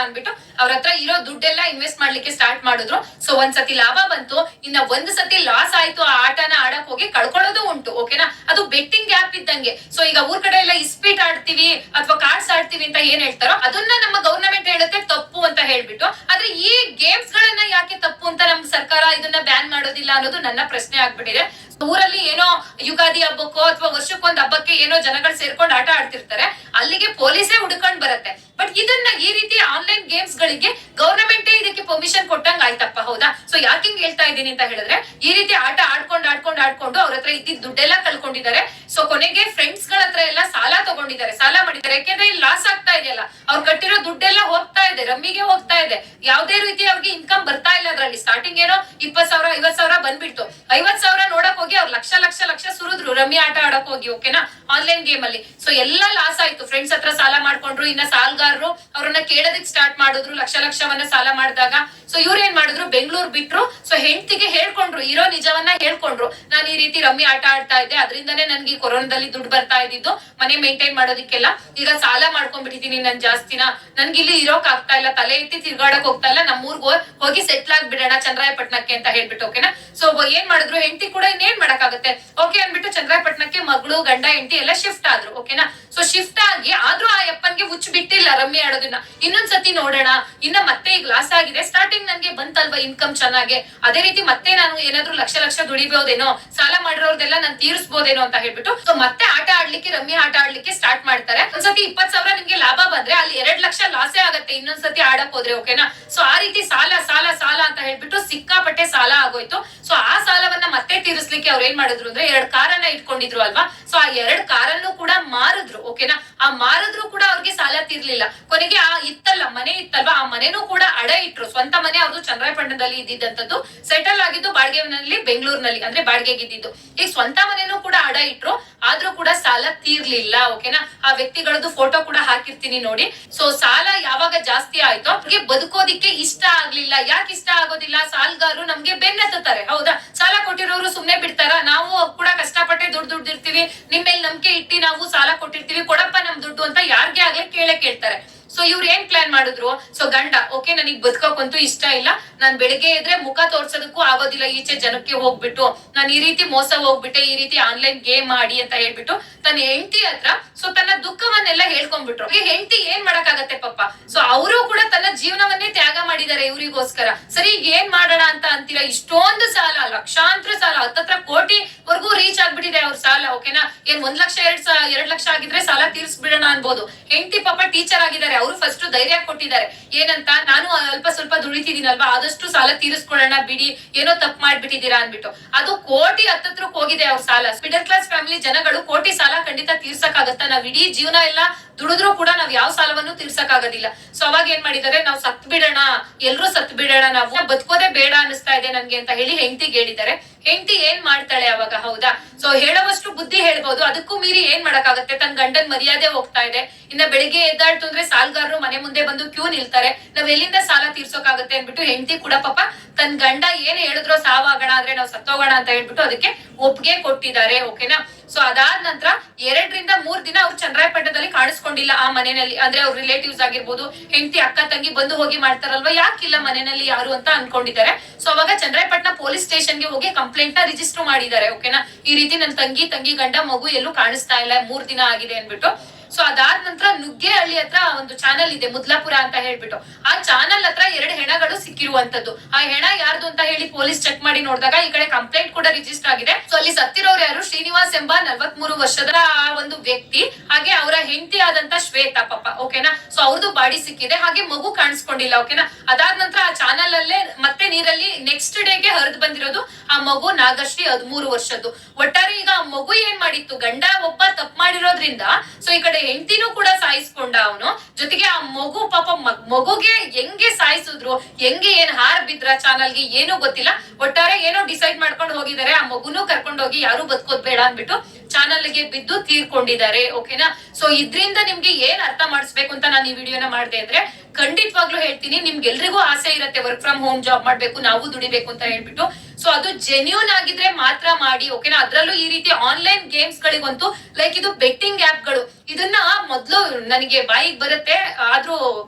ಅನ್ಬಿಟ್ಟು ಅವ್ರ ಹತ್ರ ಇರೋ ದುಡ್ಡೆಲ್ಲ ಇನ್ವೆಸ್ಟ್ ಮಾಡ್ಲಿಕ್ಕೆ ಸ್ಟಾರ್ಟ್ ಮಾಡಿದ್ರು. ಸೊ ಒಂದ್ಸತಿ ಲಾಭ ಬಂತು, ಇನ್ನ ಒಂದ್ ಸತಿ ಲಾಸ್ ಆಯ್ತು. ಆ ಆಟನ ಆಡಕ್ ಹೋಗಿ ಕಳ್ಕೊಳ್ಳೋದು ಉಂಟು. ಓಕೆನಾ, ಅದು ಬೆಟ್ಟಿಂಗ್ ಆಪ್ ಇದ್ದಂಗೆ. ಸೊ ಈಗ ಊರ್ ಕಡೆ ಎಲ್ಲ ಇಸ್ಪೀಟ್ ಆಡ್ತೀವಿ ಅಥವಾ ಕಾರ್ಡ್ಸ್ ಆಡ್ತೀವಿ ಅಂತ ಏನ್ ಹೇಳ್ತಾರೋ ಅದನ್ನ ನಮ್ಮ ಗವರ್ನಮೆಂಟ್ ಹೇಳುತ್ತೆ ತಪ್ಪು ಅಂತ ಹೇಳ್ಬಿಟ್ಟು. ಆದ್ರೆ ಈ ಗೇಮ್ಸ್ ಗಳನ್ನ ಯಾಕೆ ತಪ್ಪು ಅಂತ ನಮ್ ಸರ್ಕಾರ ಇದನ್ನ ಬ್ಯಾನ್ ಮಾಡೋದಿಲ್ಲ ಅನ್ನೋದು ನನ್ನ ಪ್ರಶ್ನೆ ಆಗ್ಬಿಟ್ಟಿದೆ. ಊರಲ್ಲಿ ಏನೋ ಯುಗಾದಿ ಹಬ್ಬಕ್ಕೋ ಅಥವಾ ವರ್ಷಕ್ಕೊಂದ್ ಹಬ್ಬಕ್ಕೆ ಏನೋ ಜನಗಳು ಸೇರ್ಕೊಂಡು ಆಟ ಆಡ್ತಿರ್ತಾರೆ, ಅಲ್ಲಿಗೆ ಪೊಲೀಸೇ ಹುಡ್ಕೊಂಡ್ ಬರುತ್ತೆ. ಬಟ್ ಇದನ್ನ ಈ ರೀತಿ ಆನ್ಲೈನ್ ಗೇಮ್ಸ್ ಗಳಿಗೆ ಗವರ್ನಮೆಂಟೇ ಇದಕ್ಕೆ ಪರ್ಮಿಷನ್ ಕೊಟ್ಟಂಗ್ ಆಯ್ತಪ್ಪ, ಹೌದಾ? ಸೊ ಯಾಕಿಂಗ್ ಹೇಳ್ತಾ ಇದ್ದೀನಿ ಅಂತ ಹೇಳಿದ್ರೆ, ಈ ರೀತಿ ಆಟ ಆಡ್ಕೊಂಡು ಅವ್ರ ಹತ್ರ ಇದ್ದಿದ್ ದುಡ್ಡೆಲ್ಲ ಕಳ್ಕೊಂಡಿದ್ದಾರೆ. ಸೊ ಕೊನೆಗೆ ಫ್ರೆಂಡ್ಸ್ ಗಳ ಹತ್ರ ಎಲ್ಲ ಸಾಲ ತಗೊಂಡಿದ್ದಾರೆ, ಸಾಲ ಮಾಡಿದ್ದಾರೆ. ಯಾಕೆಂದ್ರೆ ಇಲ್ಲಿ ಲಾಸ್ ಆಗ್ತಾ ಇದೆಯಲ್ಲ, ಅವ್ರು ಕಟ್ಟಿರೋ ದುಡ್ಡೆಲ್ಲ ಹೋಗ್ತಾ ಇದೆ, ರಮ್ಮಿಗೆ ಹೋಗ್ತಾ ಇದೆ. ಯಾವ್ದೇ ರೀತಿ ಅವ್ರಿಗೆ ಇನ್ಕಮ್ ಬರ್ತಾ ಇಲ್ಲ ಅದ್ರಲ್ಲಿ. ಸ್ಟಾರ್ಟಿಂಗ್ ಏನೋ 20,000 50,000 ಬಂದ್ಬಿಡ್ತು. 50,000 ನೋಡಕ್ ಹೋಗಿ ಅವ್ರು ಲಕ್ಷ ಸುರಿದ್ರು ರಮ್ಮಿ ಆಟ ಆಡಕ್ ಹೋಗಿ. ಓಕೆನಾ, ಆನ್ಲೈನ್ ಗೇಮ್ ಅಲ್ಲಿ. ಸೊ ಎಲ್ಲ ಲಾಸ್ ಆಯ್ತು. ಫ್ರೆಂಡ್ಸ್ ಹತ್ರ ಸಾಲ ಮಾಡ್ಕೊಂಡ್ರು. ಇನ್ನ ಸಾಲಗಾರರು ಅವ್ರನ್ನ ಕೇಳೋದಕ್ ಸ್ಟಾರ್ಟ್ ಮಾಡಿದ್ರು ಲಕ್ಷವನ್ನ ಸಾಲ ಮಾಡಿದಾಗ. ಸೊ ಇವ್ರು ಏನ್ ಮಾಡಿದ್ರು, ಬೆಂಗಳೂರು ಬಿಟ್ರು. ಸೊ ಹೆಂಡತಿಗೆ ಹೇಳ್ಕೊಂಡ್ರು, ಇರೋ ನಿಜವನ್ನ ಹೇಳ್ಕೊಂಡ್ರು. ನಾನು ಈ ರೀತಿ ರಮ್ಮಿ ಆಟ ಆಡ್ತಾ ಇದ್ದೆ, ಅದರಿಂದಾನೇ ನನ್ಗೆ ಕೊರೋನಾದಲ್ಲಿ ದುಡ್ಡು ಬರ್ತಾ ಇದ್ದಿದ್ದು ಮನೆ ಮೇಂಟೈನ್ ಮಾಡೋದಕ್ಕೆಲ್ಲ. ಈಗ ಸಾಲ ಮಾಡ್ಕೊಂಡ್ಬಿಟ್ಟಿದೀನಿ ನನ್ ಜಾಸ್ತಿನ, ನನ್ಗೆ ಇಲ್ಲಿ ಇರೋಕ್ ಆಗ್ತಾ ಇಲ್ಲ, ತಲೆ ಎತ್ತಿ ತಿರ್ಗಾಡಕ್ ಹೋಗ್ತಾ ಇಲ್ಲ, ನಮ್ಮೂರ್ಗ್ ಹೋಗಿ ಸೆಟ್ಲ್ ಆಗ್ಬಿಡೋಣ ಚಂದ್ರಾಯಪಟ್ಟಣಕ್ಕೆ ಅಂತ ಹೇಳ್ಬಿಟ್ಟು. ಓಕೆನಾ, ಸೊ ಏನ್ ಮಾಡಿದ್ರು, ಹೆಂಡತಿ ಕೂಡ ಇನ್ನೇನ್ ಮಾಡಕ್ಕಾಗತ್ತೆ, ಓಕೆ ಅನ್ಬಿಟ್ಟು ಚಂದ್ರಾಯಪಟ್ಟಣಕ್ಕೆ ಮಗಳು ಗಂಡ ಹೆಂಡತಿ ಎಲ್ಲ ಶಿಫ್ಟ್ ಆದ್ರು. ಓಕೆನಾ, ಸೊ ಶಿಫ್ಟ್ ಆಗಿ ಆದ್ರೂ ಆ ಯಪ್ಪನ್ಗೆ ಹುಚ್ಚು ಬಿಟ್ಟಿಲ್ಲ ರಮ್ಮಿ ಆಡೋದನ್ನ. ಇನ್ನೊಂದ್ಸತಿ ನೋಡೋಣ, ಇನ್ನ ಮತ್ತೆ ಈಗ ಲಾಸ್ ಆಗಿದೆ, ಸ್ಟಾರ್ಟಿಂಗ್ ನನ್ಗೆ ಬಂತಲ್ವಾ ಇನ್ಕಮ್ ಚೆನ್ನಾಗೆ, ಅದೇ ರೀತಿ ಮತ್ತೆ ನಾನು ಏನಾದ್ರು ಲಕ್ಷ ದುಡಿಬಹುದೇನೋ, ಸಾಲ ಮಾಡಿರೋದೆಲ್ಲ ನಾನು ತೀರಿಸಬಹುದೇನೋ ಅಂತ ಹೇಳ್ಬಿಟ್ಟು ಸೊ ಮತ್ತೆ ರಮ್ಮಿ ಆಟ ಆಡ್ಲಿಕ್ಕೆ ಸ್ಟಾರ್ಟ್ ಮಾಡ್ತಾರೆ. ಒಂದ್ಸತಿ 20,000 ನಿಮ್ಗೆ ಲಾಭ ಬಂದ್ರೆ ಅಲ್ಲಿ 2 ಲಕ್ಷ ಲಾಸೇ ಆಗತ್ತೆ ಇನ್ನೊಂದ್ಸತಿ ಆಡಕ್ ಹೋದ್ರೆ. ಓಕೆನಾ, ಸೊ ಆ ರೀತಿ ಸಾಲ ಅಂತ ಹೇಳ್ಬಿಟ್ಟು ಸಿಕ್ಕಾಪಟ್ಟೆ ಸಾಲ ಆಗೋಯ್ತು. ಸೊ ಆ ಸಾಲವನ್ನ ಮತ್ತೆ ತೀರಿಸ್ಲಿಕ್ಕೆ ಅವ್ರು ಏನ್ ಮಾಡಿದ್ರು ಅಂದ್ರೆ 2 ಕಾರನ್ನ ಇಟ್ಕೊಂಡಿದ್ರು ಅಲ್ವಾ. ಸೊ ಆ 2 ಕಾರನ್ನು ಕೂಡ ಮಾರಿದ್ರು. ಓಕೆನಾ, ಆ ಮಾರಿದ್ರು ಕೂಡ ಅವ್ರಿಗೆ ಸಾಲ ತೀರ್ಲಿಲ್ಲ. ಕೊನೆಗೆ ಆ ಮನೆ ಇತ್ತಲ್ವಾ, ಆ ಮನೆನೂ ಕೂಡ ಅಡ ಇಟ್ರು. ಸ್ವಂತ ಮನೆ ಅವ್ರು ಚಂದ್ರಾಯಪಟ್ಟಣದಲ್ಲಿ ಇದ್ದಿದ್ದಂಥದ್ದು, ಸೆಟಲ್ ಆಗಿದ್ದು ಬಾಡಿಗೆನಲ್ಲಿ ಬೆಂಗಳೂರಿನಲ್ಲಿ, ಅಂದ್ರೆ ಬಾಡಿಗೆಗೆ ಇದ್ದಿದ್ದು. ಈಗ ಸ್ವಂತ ಮನೆನೂ ಕೂಡ ಅಡ ಇಟ್ರು, ಆದ್ರೂ ಕೂಡ ಸಾಲ ತೀರ್ಲಿಲ್ಲ. ಓಕೆನಾ, ಆ ವ್ಯಕ್ತಿಗಳದ್ದು ಫೋಟೋ ಕೂಡ ಹಾಕಿರ್ತೀನಿ ನೋಡಿ. ಸೊ ಸಾಲ ಯಾವಾಗ ಜಾಸ್ತಿ ಆಯ್ತೋ ಅವ್ರಿಗೆ ಬದುಕೋದಿಕ್ಕೆ ಇಷ್ಟ ಆಗ್ಲಿಲ್ಲ. ಯಾಕೆ ಇಷ್ಟ ಆಗೋದಿಲ್ಲ, ಸಾಲಗಾರರು ನಮ್ಗೆ ಬೆನ್ನತ್ತುತ್ತಾರೆ, ಹೌದಾ? ಸಾಲ ಕೊಟ್ಟಿರೋರು ಸುಮ್ನೆ ಬಿಡ್ತಾರ? ನಾವು ಕೂಡ ಕಷ್ಟಪಟ್ಟೆ ದುಡ್ಡಿರ್ತೀವಿ, ನಿಮ್ ಮೇಲೆ ನಂಬಿಕೆ ಇಟ್ಟಿ ನಾವು ಸಾಲ ಕೊಟ್ಟಿರ್ತೀವಿ, ಕೊಡಪ್ಪ ನಮ್ ದುಡ್ಡು ಅಂತ ಯಾರಿಗೆ ಆಗ್ಲಿ ಕೇಳ್ತಾರೆ. ಸೊ ಇವ್ರು ಏನ್ ಪ್ಲಾನ್ ಮಾಡಿದ್ರು, ಸೊ ಗಂಡ ಓಕೆ ನನಗ್ ಬದುಕೋಕಂತೂ ಇಷ್ಟ ಇಲ್ಲ, ನಾನ್ ಬೆಳಿಗ್ಗೆ ಇದ್ರೆ ಮುಖ ತೋರ್ಸೋದಕ್ಕೂ ಆಗೋದಿಲ್ಲ ಈಚೆ ಜನಕ್ಕೆ ಹೋಗ್ಬಿಟ್ಟು, ನಾನು ಈ ರೀತಿ ಮೋಸ ಹೋಗ್ಬಿಟ್ಟೆ, ಈ ರೀತಿ ಆನ್ಲೈನ್ ಗೇಮ್ ಮಾಡಿ ಅಂತ ಹೇಳ್ಬಿಟ್ಟು ತನ್ನ ಹೆಂಡತಿ ಹತ್ರ ಸೊ ತನ್ನ ದುಃಖವನ್ನೆಲ್ಲ ಹೇಳ್ಕೊಂಡ್ಬಿಟ್ರು. ಹೆಂಡತಿ ಏನ್ ಮಾಡಕ್ಕಾಗತ್ತೆ ಪಾಪ. ಸೊ ಅವರು ಕೂಡ ತನ್ನ ಜೀವನವನ್ನೇ ತ್ಯಾಗ ಮಾಡಿದ್ದಾರೆ ಇವ್ರಿಗೋಸ್ಕರ. ಸರಿ, ಈಗ ಏನ್ ಮಾಡೋಣ ಅಂತ ಅಂತೀರಾ? ಇಷ್ಟೊಂದು ಸಾಲ, ಲಕ್ಷಾಂತರ ಸಾಲ, 10 ಕೋಟಿವರೆಗೂ ರೀಚ್ ಆಗ್ಬಿಟ್ಟಿದೆ ಅವ್ರ ಸಾಲ. ಓಕೆನಾ, ಏನ್ 1 ಲಕ್ಷ 2 ಲಕ್ಷ ಆಗಿದ್ರೆ ಸಾಲ ತೀರ್ಸ್ಬಿಡೋಣ ಅನ್ಬೋದು. ಹೆಂಡತಿ ಪಾಪ ಟೀಚರ್ ಆಗಿದ್ದಾರೆ, ಅವರು ಫಸ್ಟ್ ಧೈರ್ಯ ಕೊಟ್ಟಿದ್ದಾರೆ. ಏನಂತ, ನಾನು ಅಲ್ಪ ಸ್ವಲ್ಪ ದುಡಿತಿದ್ದೀನಲ್ವಾ, ಆದಷ್ಟು ಸಾಲ ತೀರಿಸ್ಕೊಳ್ಳೋಣ ಬಿಡಿ, ಏನೋ ತಪ್ಪು ಮಾಡ್ಬಿಟ್ಟಿದ್ದೀರಾ ಅನ್ಬಿಟ್ಟು. ಅದು ಕೋಟಿ ಹತ್ತತ್ರಕ್ಕೆ ಹೋಗಿದೆ ಅವ್ರ ಸಾಲ. ಮಿಡಲ್ ಕ್ಲಾಸ್ ಫ್ಯಾಮಿಲಿ ಜನಗಳು ಕೋಟಿ ಸಾಲ ಖಂಡಿತ ತೀರ್ಸಕ್ಕಾಗತ್ತಾ? ನಾವ್ ಇಡೀ ಜೀವನ ಎಲ್ಲ ದುಡಿದ್ರು ಕೂಡ ನಾವ್ ಯಾವ ಸಾಲವನ್ನು ತೀರ್ಸಕ್ಕಾಗೋದಿಲ್ಲ. ಸೊ ಅವಾಗ ಏನ್ ಮಾಡಿದ್ದಾರೆ, ನಾವ್ ಸತ್ ಬಿಡೋಣ, ಎಲ್ರು ಸತ್ ಬಿಡೋಣ, ನಾವು ಬದುಕೋದೇ ಬೇಡ ಅನಿಸ್ತಾ ಇದೆ ನನ್ಗೆ ಅಂತ ಹೇಳಿ ಹೆಂಡತಿಗೆ ಹೇಳಿದ್ದಾರೆ. ಹೆಂಡತಿ ಏನ್ ಮಾಡ್ತಾಳೆ ಅವಾಗ, ಹೌದಾ? ಸೊ ಹೇಳೋವಷ್ಟು ಬುದ್ಧಿ ಹೇಳ್ಬೋದು, ಅದಕ್ಕೂ ಮೀರಿ ಏನ್ ಮಾಡಕ್ಕಾಗತ್ತೆ? ತನ್ನ ಗಂಡನ್ ಮರ್ಯಾದೆ ಹೋಗ್ತಾ ಇದೆ. ಇನ್ನ ಬೆಳಿಗ್ಗೆ ಎದ್ದಾಳ್ತು ಅಂದ್ರೆ ಸಾಲಗಾರರು ಮನೆ ಮುಂದೆ ಬಂದು ಕ್ಯೂ ನಿಲ್ತಾರೆ, ನಾವ್ ಎಲ್ಲಿಂದ ಸಾಲ ತೀರ್ಸೋಕಾಗತ್ತೆ ಅನ್ಬಿಟ್ಟು ಹೆಂಡತಿ ಕೂಡ ಪಾಪ ತನ್ ಗಂಡ ಏನ್ ಹೇಳಿದ್ರೋ ಸಾವಾಗೋಣ ಅಂದ್ರೆ ನಾವ್ ಸತ್ತೋಗೋಣ ಅಂತ ಹೇಳ್ಬಿಟ್ಟು ಅದಕ್ಕೆ ಒಪ್ಪಿಗೆ ಕೊಟ್ಟಿದ್ದಾರೆ. ಓಕೆನಾ, ಸೊ ಅದಾದ ನಂತರ 2 ರಿಂದ 3 ದಿನ ಅವ್ರು ಚಂದ್ರಾಯಪಟ್ಟಣದಲ್ಲಿ ಕಾಣಿಸ್ಕೊಂಡಿಲ್ಲ ಆ ಮನೆಯಲ್ಲಿ. ಅಂದ್ರೆ ಅವ್ರ ರಿಲೇಟಿವ್ಸ್ ಆಗಿರ್ಬೋದು, ಹೆಂಡತಿ ಅಕ್ಕ ತಂಗಿ ಬಂದು ಹೋಗಿ ಮಾಡ್ತಾರಲ್ವಾ, ಯಾಕಿಲ್ಲ ಮನೆಯಲ್ಲಿ ಯಾರು ಅಂತ ಅನ್ಕೊಂಡಿದ್ದಾರೆ. ಸೊ ಅವಾಗ ಚಂದ್ರಾಯಪಟ್ಟಣ ಪೊಲೀಸ್ ಸ್ಟೇಷನ್ಗೆ ಹೋಗಿ ಕಂಪ್ಲೇಂಟ್ ನ ರಿಜಿಸ್ಟರ್ ಮಾಡಿದ್ದಾರೆ. ಓಕೆನಾ, ಈ ರೀತಿ ನನ್ ತಂಗಿ ಗಂಡ ಮಗು ಎಲ್ಲೂ ಕಾಣಿಸ್ತಾ ಇಲ್ಲ, 3 ದಿನ ಆಗಿದೆ ಅನ್ಬಿಟ್ಟು. ಸೊ ಅದಾದ ನಂತರ ನುಗ್ಗೇಹಳ್ಳಿ ಹತ್ರ ಒಂದು ಚಾನಲ್ ಇದೆ ಮುದ್ಲಾಪುರ ಅಂತ ಹೇಳ್ಬಿಟ್ಟು, ಆ ಚಾನಲ್ ಹತ್ರ 2 ಹೆಣಗಳು ಸಿಕ್ಕಿರುವಂತದ್ದು. ಆ ಹೆಣ ಯಾರ್ದು ಅಂತ ಹೇಳಿ ಪೊಲೀಸ್ ಚೆಕ್ ಮಾಡಿ ನೋಡಿದಾಗ ಈ ಕಡೆ ಕಂಪ್ಲೇಂಟ್ ಕೂಡ ರಿಜಿಸ್ಟರ್ ಆಗಿದೆ. ಸೊ ಅಲ್ಲಿ ಸತ್ತಿರೋರು ಯಾರು, ಶ್ರೀನಿವಾಸ್ ಎಂಬ 43 ವರ್ಷದ ಆ ಒಂದು ವ್ಯಕ್ತಿ, ಹಾಗೆ ಅವರ ಹೆಂಡತಿ ಆದಂತ ಶ್ವೇತಾ ಪಾಪ, ಓಕೆನಾ. ಸೊ ಅವ್ರದ್ದು ಬಾಡಿ ಸಿಕ್ಕಿದೆ, ಹಾಗೆ ಮಗು ಕಾಣಿಸ್ಕೊಂಡಿಲ್ಲ, ಓಕೆನಾ. ಅದಾದ ನಂತರ ಆ ಚಾನಲ್ ಅಲ್ಲೇ ಮತ್ತೆ ನೀರಲ್ಲಿ ನೆಕ್ಸ್ಟ್ ಡೇಗೆ ಹರಿದು ಬಂದಿರೋದು ಆ ಮಗು ನಾಗಶ್ರೀ 13 ವರ್ಷದ್ದು. ಒಟ್ಟಾರೆ ಈಗ ಆ ಮಗು ಏನ್ ಮಾಡಿತ್ತು, ಗಂಡ ಒಬ್ಬ ತಪ್ಪು ಮಾಡಿರೋದ್ರಿಂದ ಸೊ ಈ ಕಡೆ ಹೆಂಡತಿನೂ ಕೂಡ ಸಾಯಿಸ್ಕೊಂಡ ಅವನು, ಜೊತೆಗೆ ಆ ಮಗು ಪಾಪ ಮಗುಗೆ ಹೆಂಗೆ ಸಾಯಿಸಿದ್ರು, ಹೆಂಗೆ ಏನ್ ಹಾರ್ ಬಿದ್ರ ಚಾನಲ್ಗೆ ಏನೂ ಗೊತ್ತಿಲ್ಲ. ಒಟ್ಟಾರೆ ಏನೋ ಡಿಸೈಡ್ ಮಾಡ್ಕೊಂಡು ಹೋಗಿದ್ದಾರೆ, ಆ ಮಗುನು ಕರ್ಕೊಂಡು ಹೋಗಿ ಯಾರು ಬದುಕೋದ್ ಬೇಡ ಅನ್ಬಿಟ್ಟು ಚಾನಲ್ಗೆ ಬಿದ್ದು ತೀರ್ಕೊಂಡಿದ್ದಾರೆ, ಓಕೆನಾ. ಸೊ ಇದ್ರಿಂದ ನಿಮ್ಗೆ ಏನ್ ಅರ್ಥ ಮಾಡಿಸ್ಬೇಕು ಅಂತ ನಾನು ಈ ವಿಡಿಯೋನ ಮಾಡಿದೆ ಅಂದ್ರೆ, ಖಂಡಿತವಾಗ್ಲೂ ಹೇಳ್ತೀನಿ, ನಿಮ್ಗೆಲ್ರಿಗೂ ಆಸೆ ಇರುತ್ತೆ ವರ್ಕ್ ಫ್ರಮ್ ಹೋಮ್ ಜಾಬ್ ಮಾಡ್ಬೇಕು, ನಾವು ದುಡಿಬೇಕು ಅಂತ ಹೇಳ್ಬಿಟ್ಟು. ಸೊ ಅದು ಜೆನ್ಯೂನ್ ಆಗಿದ್ರೆ ಮಾತ್ರ ಮಾಡಿ, ಓಕೆನಾ. ಅದ್ರಲ್ಲೂ ಈ ರೀತಿ ಆನ್ಲೈನ್ ಗೇಮ್ಸ್ ಗಳಿಗಂತೂ ಲೈಕ್ ಇದು ಬೆಟ್ಟಿಂಗ್ ಆಪ್ ಗಳು, ಇದನ್ನ ಮೊದ್ಲು ನನಗೆ ಬಾಯಿಗೆ ಬರುತ್ತೆ, ಆದ್ರೂ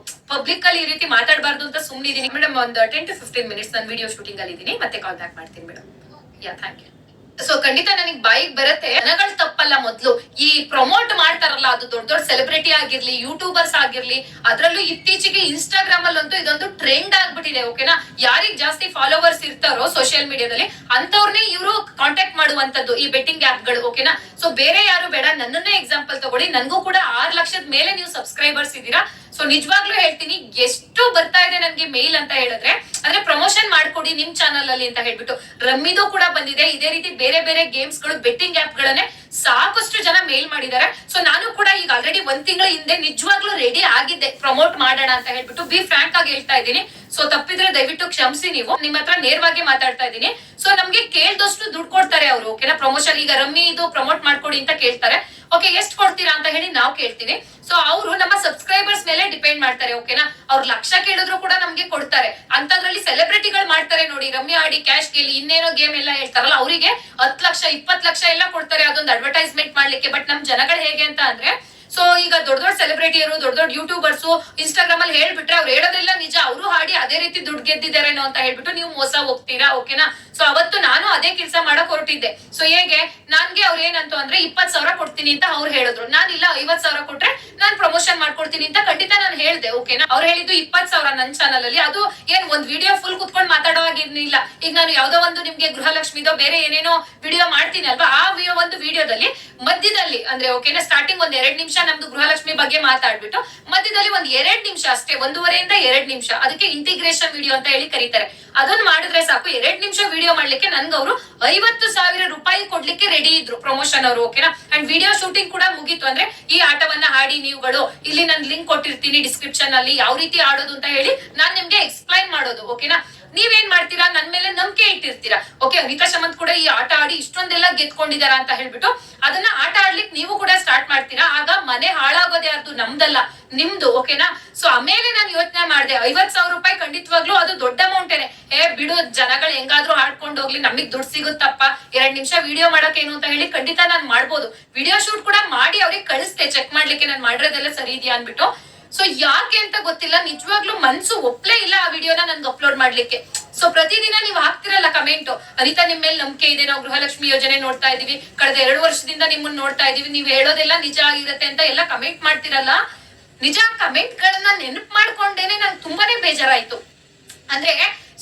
ಪಬ್ಲಿಕ್ ಅಲ್ಲಿ ಈ ರೀತಿ ಮಾತಾಡಬಾರ್ದು ಅಂತ ಸುಮ್ಮನಿದ್ದೀನಿ ಮೇಡಮ್. ಒಂದು 10 to 15 ಮಿನಿಟ್ಸ್ ನಾನು ವಿಡಿಯೋ ಶೂಟಿಂಗ್ ಅಲ್ಲಿ ಇದೀನಿ, ಮತ್ತೆ ಕಾಲ್ ಬ್ಯಾಕ್ ಮಾಡ್ತೀನಿ madam. Yeah, thank you. So ಖಂಡಿತ ನನಗ್ ಬಾಯಿಗೆ ಬರುತ್ತೆ, ಜನಗಳು ತಪ್ಪಲ್ಲ. ಮೊದ್ಲು ಈ ಪ್ರಮೋಟ್ ಮಾಡ್ತಾರಲ್ಲ, ಅದು ದೊಡ್ಡ ದೊಡ್ಡ ಸೆಲೆಬ್ರಿಟಿ ಆಗಿರ್ಲಿ, ಯೂಟ್ಯೂಬರ್ಸ್ ಆಗಿರ್ಲಿ, ಅದ್ರಲ್ಲೂ ಇತ್ತೀಚೆಗೆ ಇನ್ಸ್ಟಾಗ್ರಾಮ್ ಅಲ್ಲಂತೂ ಇದೊಂದು ಟ್ರೆಂಡ್ ಆಗ್ಬಿಟ್ಟಿದೆ, ಓಕೆನಾ. ಯಾರಿಗ್ ಜಾಸ್ತಿ ಫಾಲೋವರ್ಸ್ ಇರ್ತಾರೋ ಸೋಷಿಯಲ್ ಮೀಡಿಯಾದಲ್ಲಿ ಅಂತವ್ರನ್ನೇ ಇವರು ಕಾಂಟ್ಯಾಕ್ಟ್ ಮಾಡುವಂತದ್ದು ಈ ಬೆಟ್ಟಿಂಗ್ ಆಪ್ ಗಳು, ಓಕೆನಾ. ಸೊ ಬೇರೆ ಯಾರು ಬೇಡ, ನನ್ನನ್ನೇ ಎಕ್ಸಾಂಪಲ್ ತಗೊಳ್ಳಿ. ನನ್ಗೂ ಕೂಡ 6 ಲಕ್ಷದ ಮೇಲೆ ನೀವು ಸಬ್ಸ್ಕ್ರೈಬರ್ಸ್ ಇದ್ದೀರಾ. ಸೊ ನಿಜವಾಗ್ಲೂ ಹೇಳ್ತೀನಿ, ಎಷ್ಟು ಬರ್ತಾ ಇದೆ ನನ್ಗೆ ಮೇಲ್ ಅಂತ ಹೇಳಿದ್ರೆ, ಅಂದ್ರೆ ಪ್ರಮೋಷನ್ ಮಾಡ್ಕೊಡಿ ನಿಮ್ ಚಾನಲ್ ಅಲ್ಲಿ ಅಂತ ಹೇಳ್ಬಿಟ್ಟು. ರಮ್ಮಿದು ಕೂಡ ಬಂದಿದೆ, ಇದೇ ರೀತಿ ಬೇರೆ ಬೇರೆ ಗೇಮ್ಸ್ ಗಳು, ಬೆಟ್ಟಿಂಗ್ ಆಪ್ ಗಳನ್ನೇ ಸಾಕಷ್ಟು ಜನ ಮೇಲ್ ಮಾಡಿದ್ದಾರೆ. ಸೊ ನಾನು ಕೂಡ ಈಗ ಆಲ್ರೆಡಿ 1 ತಿಂಗಳ ಹಿಂದೆ ನಿಜವಾಗ್ಲೂ ರೆಡಿ ಆಗಿದ್ದೆ ಪ್ರಮೋಟ್ ಮಾಡೋಣ ಅಂತ ಹೇಳ್ಬಿಟ್ಟು. ಬಿ ಫ್ರಾಂಕ್ ಆಗಿ ಹೇಳ್ತಾ ಇದ್ದೀನಿ, ಸೊ ತಪ್ಪಿದ್ರೆ ದಯವಿಟ್ಟು ಕ್ಷಮಿಸಿ. ನೀವು ನಿಮ್ಮ ಹತ್ರ ನೇರವಾಗಿ ಮಾತಾಡ್ತಾ ಇದ್ದೀನಿ. ಸೊ ನಮ್ಗೆ ಕೇಳ್ದಷ್ಟು ದುಡ್ಡು ಕೊಡ್ತಾರೆ ಅವರು, ಓಕೆನಾ. ಪ್ರಮೋಷನ್ ಈಗ ರಮ್ಮಿ ಇದು ಪ್ರಮೋಟ್ ಮಾಡ್ಕೊಡಿ ಅಂತ ಕೇಳ್ತಾರೆ, ಓಕೆ ಎಷ್ಟು ಕೊಡ್ತೀರಾ ಅಂತ ಹೇಳಿ ನಾವು ಕೇಳ್ತೀವಿ. ಸೊ ಅವರು ನಮ್ಮ ಸಬ್ಸ್ಕ್ರೈಬರ್ಸ್ ಮೇಲೆ ಡಿಪೆಂಡ್ ಮಾಡ್ತಾರೆ, ಓಕೆನಾ. ಅವ್ರು ಲಕ್ಷ ಕೇಳಿದ್ರು ಕೂಡ ನಮ್ಗೆ ಕೊಡ್ತಾರೆ. ಅಂತದ್ರಲ್ಲಿ ಸೆಲೆಬ್ರಿಟಿಗಳು ಮಾಡ್ತಾರೆ ನೋಡಿ, ರಮ್ಮಿ ಆಡಿ ಕ್ಯಾಶ್ ಗೆಲ್ಲಿ ಇನ್ನೇನೋ ಗೇಮ್ ಎಲ್ಲ ಹೇಳ್ತಾರಲ್ಲ, ಅವರಿಗೆ 10 ಲಕ್ಷ 20 ಲಕ್ಷ ಎಲ್ಲ ಕೊಡ್ತಾರೆ ಅದೊಂದು ಅಡ್ವರ್ಟೈಸ್ಮೆಂಟ್ ಮಾಡ್ಲಿಕ್ಕೆ. ಬಟ್ ನಮ್ ಜನಗಳು ಹೇಗೆ ಅಂತ ಅಂದ್ರೆ, ಸೊ ಈಗ ದೊಡ್ಡ ದೊಡ್ಡ ಸೆಲೆಬ್ರಿಟಿಯರು, ದೊಡ್ಡ ದೊಡ್ಡ ಯೂಟ್ಯೂಬರ್ಸ್ ಇನ್ಸ್ಟಾಗ್ರಾಮ್ ಅಲ್ಲಿ ಹೇಳ್ಬಿಟ್ರೆ ಅವ್ರು ಹೇಳೋದೆಲ್ಲ ನಿಜ, ಅವರು ಹಾಡಿ ಅದೇ ರೀತಿ ದುಡ್ಡು ಗೆದ್ದಿದ್ದಾರೇನೋ ಅಂತ ಹೇಳ್ಬಿಟ್ಟು ನೀವು ಮೋಸ ಹೋಗ್ತೀರಾ, ಓಕೆನಾ. ಸೊ ಅವತ್ತು ನಾನು ಅದೇ ಕೆಲಸ ಮಾಡಕ್ ಹೊರಟಿದ್ದೆ. ಸೊ ಹೇಗೆ ನನ್ಗೆ ಅವ್ರು ಏನಂತ ಅಂದ್ರೆ 20,000 ಕೊಡ್ತೀನಿ ಅಂತ ಅವ್ರು ಹೇಳಿದ್ರು. ನಾನಿಲ್ಲ 50,000 ಕೊಟ್ರೆ ನಾನ್ ಪ್ರಮೋಷನ್ ಮಾಡ್ಕೊಡ್ತೀನಿ ಅಂತ ಖಂಡಿತ ನಾನು ಹೇಳ್ದೆ, ಓಕೆನಾ. ಅವ್ರು ಹೇಳಿದ್ದು 20,000 ನನ್ನ ಚಾನಲ್ ಅಲ್ಲಿ. ಅದು ಏನ್ ಒಂದ್ ವಿಡಿಯೋ ಫುಲ್ ಕುತ್ಕೊಂಡು ಮಾತಾಡೋವಾಗಿರ್ಲಿಲ್ಲ. ಈಗ ನಾನು ಯಾವ್ದೋ ಒಂದು ನಿಮ್ಗೆ ಗೃಹಲಕ್ಷ್ಮಿದೋ ಬೇರೆ ಏನೇನೋ ವಿಡಿಯೋ ಮಾಡ್ತೀನಿ ಅಲ್ವಾ, ಆ ಒಂದು ವಿಡಿಯೋದಲ್ಲಿ ಮಧ್ಯದಲ್ಲಿ ಅಂದ್ರೆ, ಓಕೆನಾ, ಸ್ಟಾರ್ಟಿಂಗ್ ಒಂದ್ 2 ನಿಮಿಷ ನಮ್ದು ಗೃಹಲಕ್ಷ್ಮಿ ಬಗ್ಗೆ ಮಾತಾಡ್ಬಿಟ್ಟು ಮಧ್ಯದಲ್ಲಿ ಒಂದ್ 2 ನಿಮಿಷ ಅಷ್ಟೇ, 1.5 ಇಂದ 2 ನಿಮಿಷ, ಅದಕ್ಕೆ ಇಂಟಿಗ್ರೇಷನ್ ವಿಡಿಯೋ ಅಂತ ಹೇಳಿ ಕರೀತಾರೆ. ಅದನ್ನ ಮಾಡಿದ್ರೆ ಸಾಕು. 2 ನಿಮಿಷ ವಿಡಿಯೋ ಮಾಡ್ಲಿಕ್ಕೆ ನನ್ಗೆ ಅವರು 50,000 ರೂಪಾಯಿ ಕೊಡ್ಲಿಕ್ಕೆ ರೆಡಿ ಇದ್ರು ಪ್ರಮೋಷನ್ ಅವರು, ಓಕೆನಾ. ಅಂಡ್ ವಿಡಿಯೋ ಶೂಟಿಂಗ್ ಕೂಡ ಮುಗೀತು. ಅಂದ್ರೆ ಈ ಆಟವನ್ನ ಹಾಡಿ ನೀವುಗಳು, ಇಲ್ಲಿ ನಾನು ಲಿಂಕ್ ಕೊಟ್ಟಿರ್ತೀನಿ ಡಿಸ್ಕ್ರಿಪ್ಷನ್ ಅಲ್ಲಿ, ಯಾವ ರೀತಿ ಆಡೋದು ಅಂತ ಹೇಳಿ ನಾನ್ ನಿಮ್ಗೆ ಎಕ್ಸ್ಪ್ಲೈನ್ ಮಾಡೋದು, ಓಕೆನಾ. ನೀವೇನ್ ಮಾಡ್ತೀರಾ, ನನ್ ಮೇಲೆ ನಂಬಿಕೆ ಇಟ್ಟಿರ್ತೀರಾ, ಓಕೆ. ಅನಿತಾ ಶಮಂತ್ ಕೂಡ ಈ ಆಟ ಆಡಿ ಇಷ್ಟೊಂದೆಲ್ಲ ಗೆದ್ಕೊಂಡಿದಾರ ಅಂತ ಹೇಳ್ಬಿಟ್ಟು ಅದನ್ನ ಆಟ ಆಡ್ಲಿಕ್ಕೆ ನೀವು ಕೂಡ ಸ್ಟಾರ್ಟ್ ಮಾಡ್ತೀರಾ. ಆಗ ಮನೆ ಹಾಳಾಗೋದು ಯಾರ್ದು, ನಮ್ದಲ್ಲ, ನಿಮ್ದು, ಓಕೆನಾ. ಸೊ ಆಮೇಲೆ ನಾನು ಯೋಚನೆ ಮಾಡಿದೆ, 50,000 ರೂಪಾಯಿ ಖಂಡಿತವಾಗ್ಲೂ ಅದು ದೊಡ್ಡ ಅಮೌಂಟೇನೆ. ಬಿಡು, ಜನಗಳು ಹೆಂಗಾದ್ರೂ ಹಾಡ್ಕೊಂಡು ಹೋಗ್ಲಿ, ನಮಗ್ ದುಡ್ಡು ಸಿಗುತ್ತಪ್ಪ, 2 ನಿಮಿಷ ವಿಡಿಯೋ ಮಾಡಕ್ ಏನು ಅಂತ ಹೇಳಿ ಖಂಡಿತ ನಾನ್ ಮಾಡ್ಬೋದು. ವಿಡಿಯೋ ಶೂಟ್ ಕೂಡ ಮಾಡಿ ಅವ್ರಿಗೆ ಕಳಿಸ್ತೆ ಚೆಕ್ ಮಾಡ್ಲಿಕ್ಕೆ, ನಾನ್ ಮಾಡಿರೋದೆಲ್ಲ ಸರಿ ಇದೆಯಾ ಅನ್ಬಿಟ್ಟು. ಸೊ ಯಾಕೆ ಅಂತ ಗೊತ್ತಿಲ್ಲ, ನಿಜವಾಗ್ಲೂ ಮನ್ಸು ಒಪ್ಲೇ ಇಲ್ಲ ಆ ವಿಡಿಯೋನ ನನ್ಗೆ ಅಪ್ಲೋಡ್ ಮಾಡ್ಲಿಕ್ಕೆ. ಸೊ ಪ್ರತಿದಿನ ನೀವು ಹಾಕ್ತಿರಲ್ಲ ಕಮೆಂಟ್, ಅನಿತಾ ನಿಮ್ ಮೇಲೆ ನಂಬಿಕೆ ಇದೆ, ನಾವು ಗೃಹಲಕ್ಷ್ಮಿ ಯೋಜನೆ ನೋಡ್ತಾ ಇದೀವಿ, ಕಳೆದ 2 ವರ್ಷದಿಂದ ನಿಮ್ಮನ್ನ ನೋಡ್ತಾ ಇದೀವಿ, ನೀವ್ ಹೇಳೋದೆಲ್ಲ ನಿಜ ಆಗಿರುತ್ತೆ ಅಂತ ಎಲ್ಲ ಕಮೆಂಟ್ ಮಾಡ್ತಿರಲ್ಲ. ನಿಜ ಕಮೆಂಟ್ ಗಳನ್ನ ನೆನಪು ಮಾಡ್ಕೊಂಡೇನೆ ನಂಗೆ ತುಂಬಾನೇ ಬೇಜಾರಾಯ್ತು. ಅಂದ್ರೆ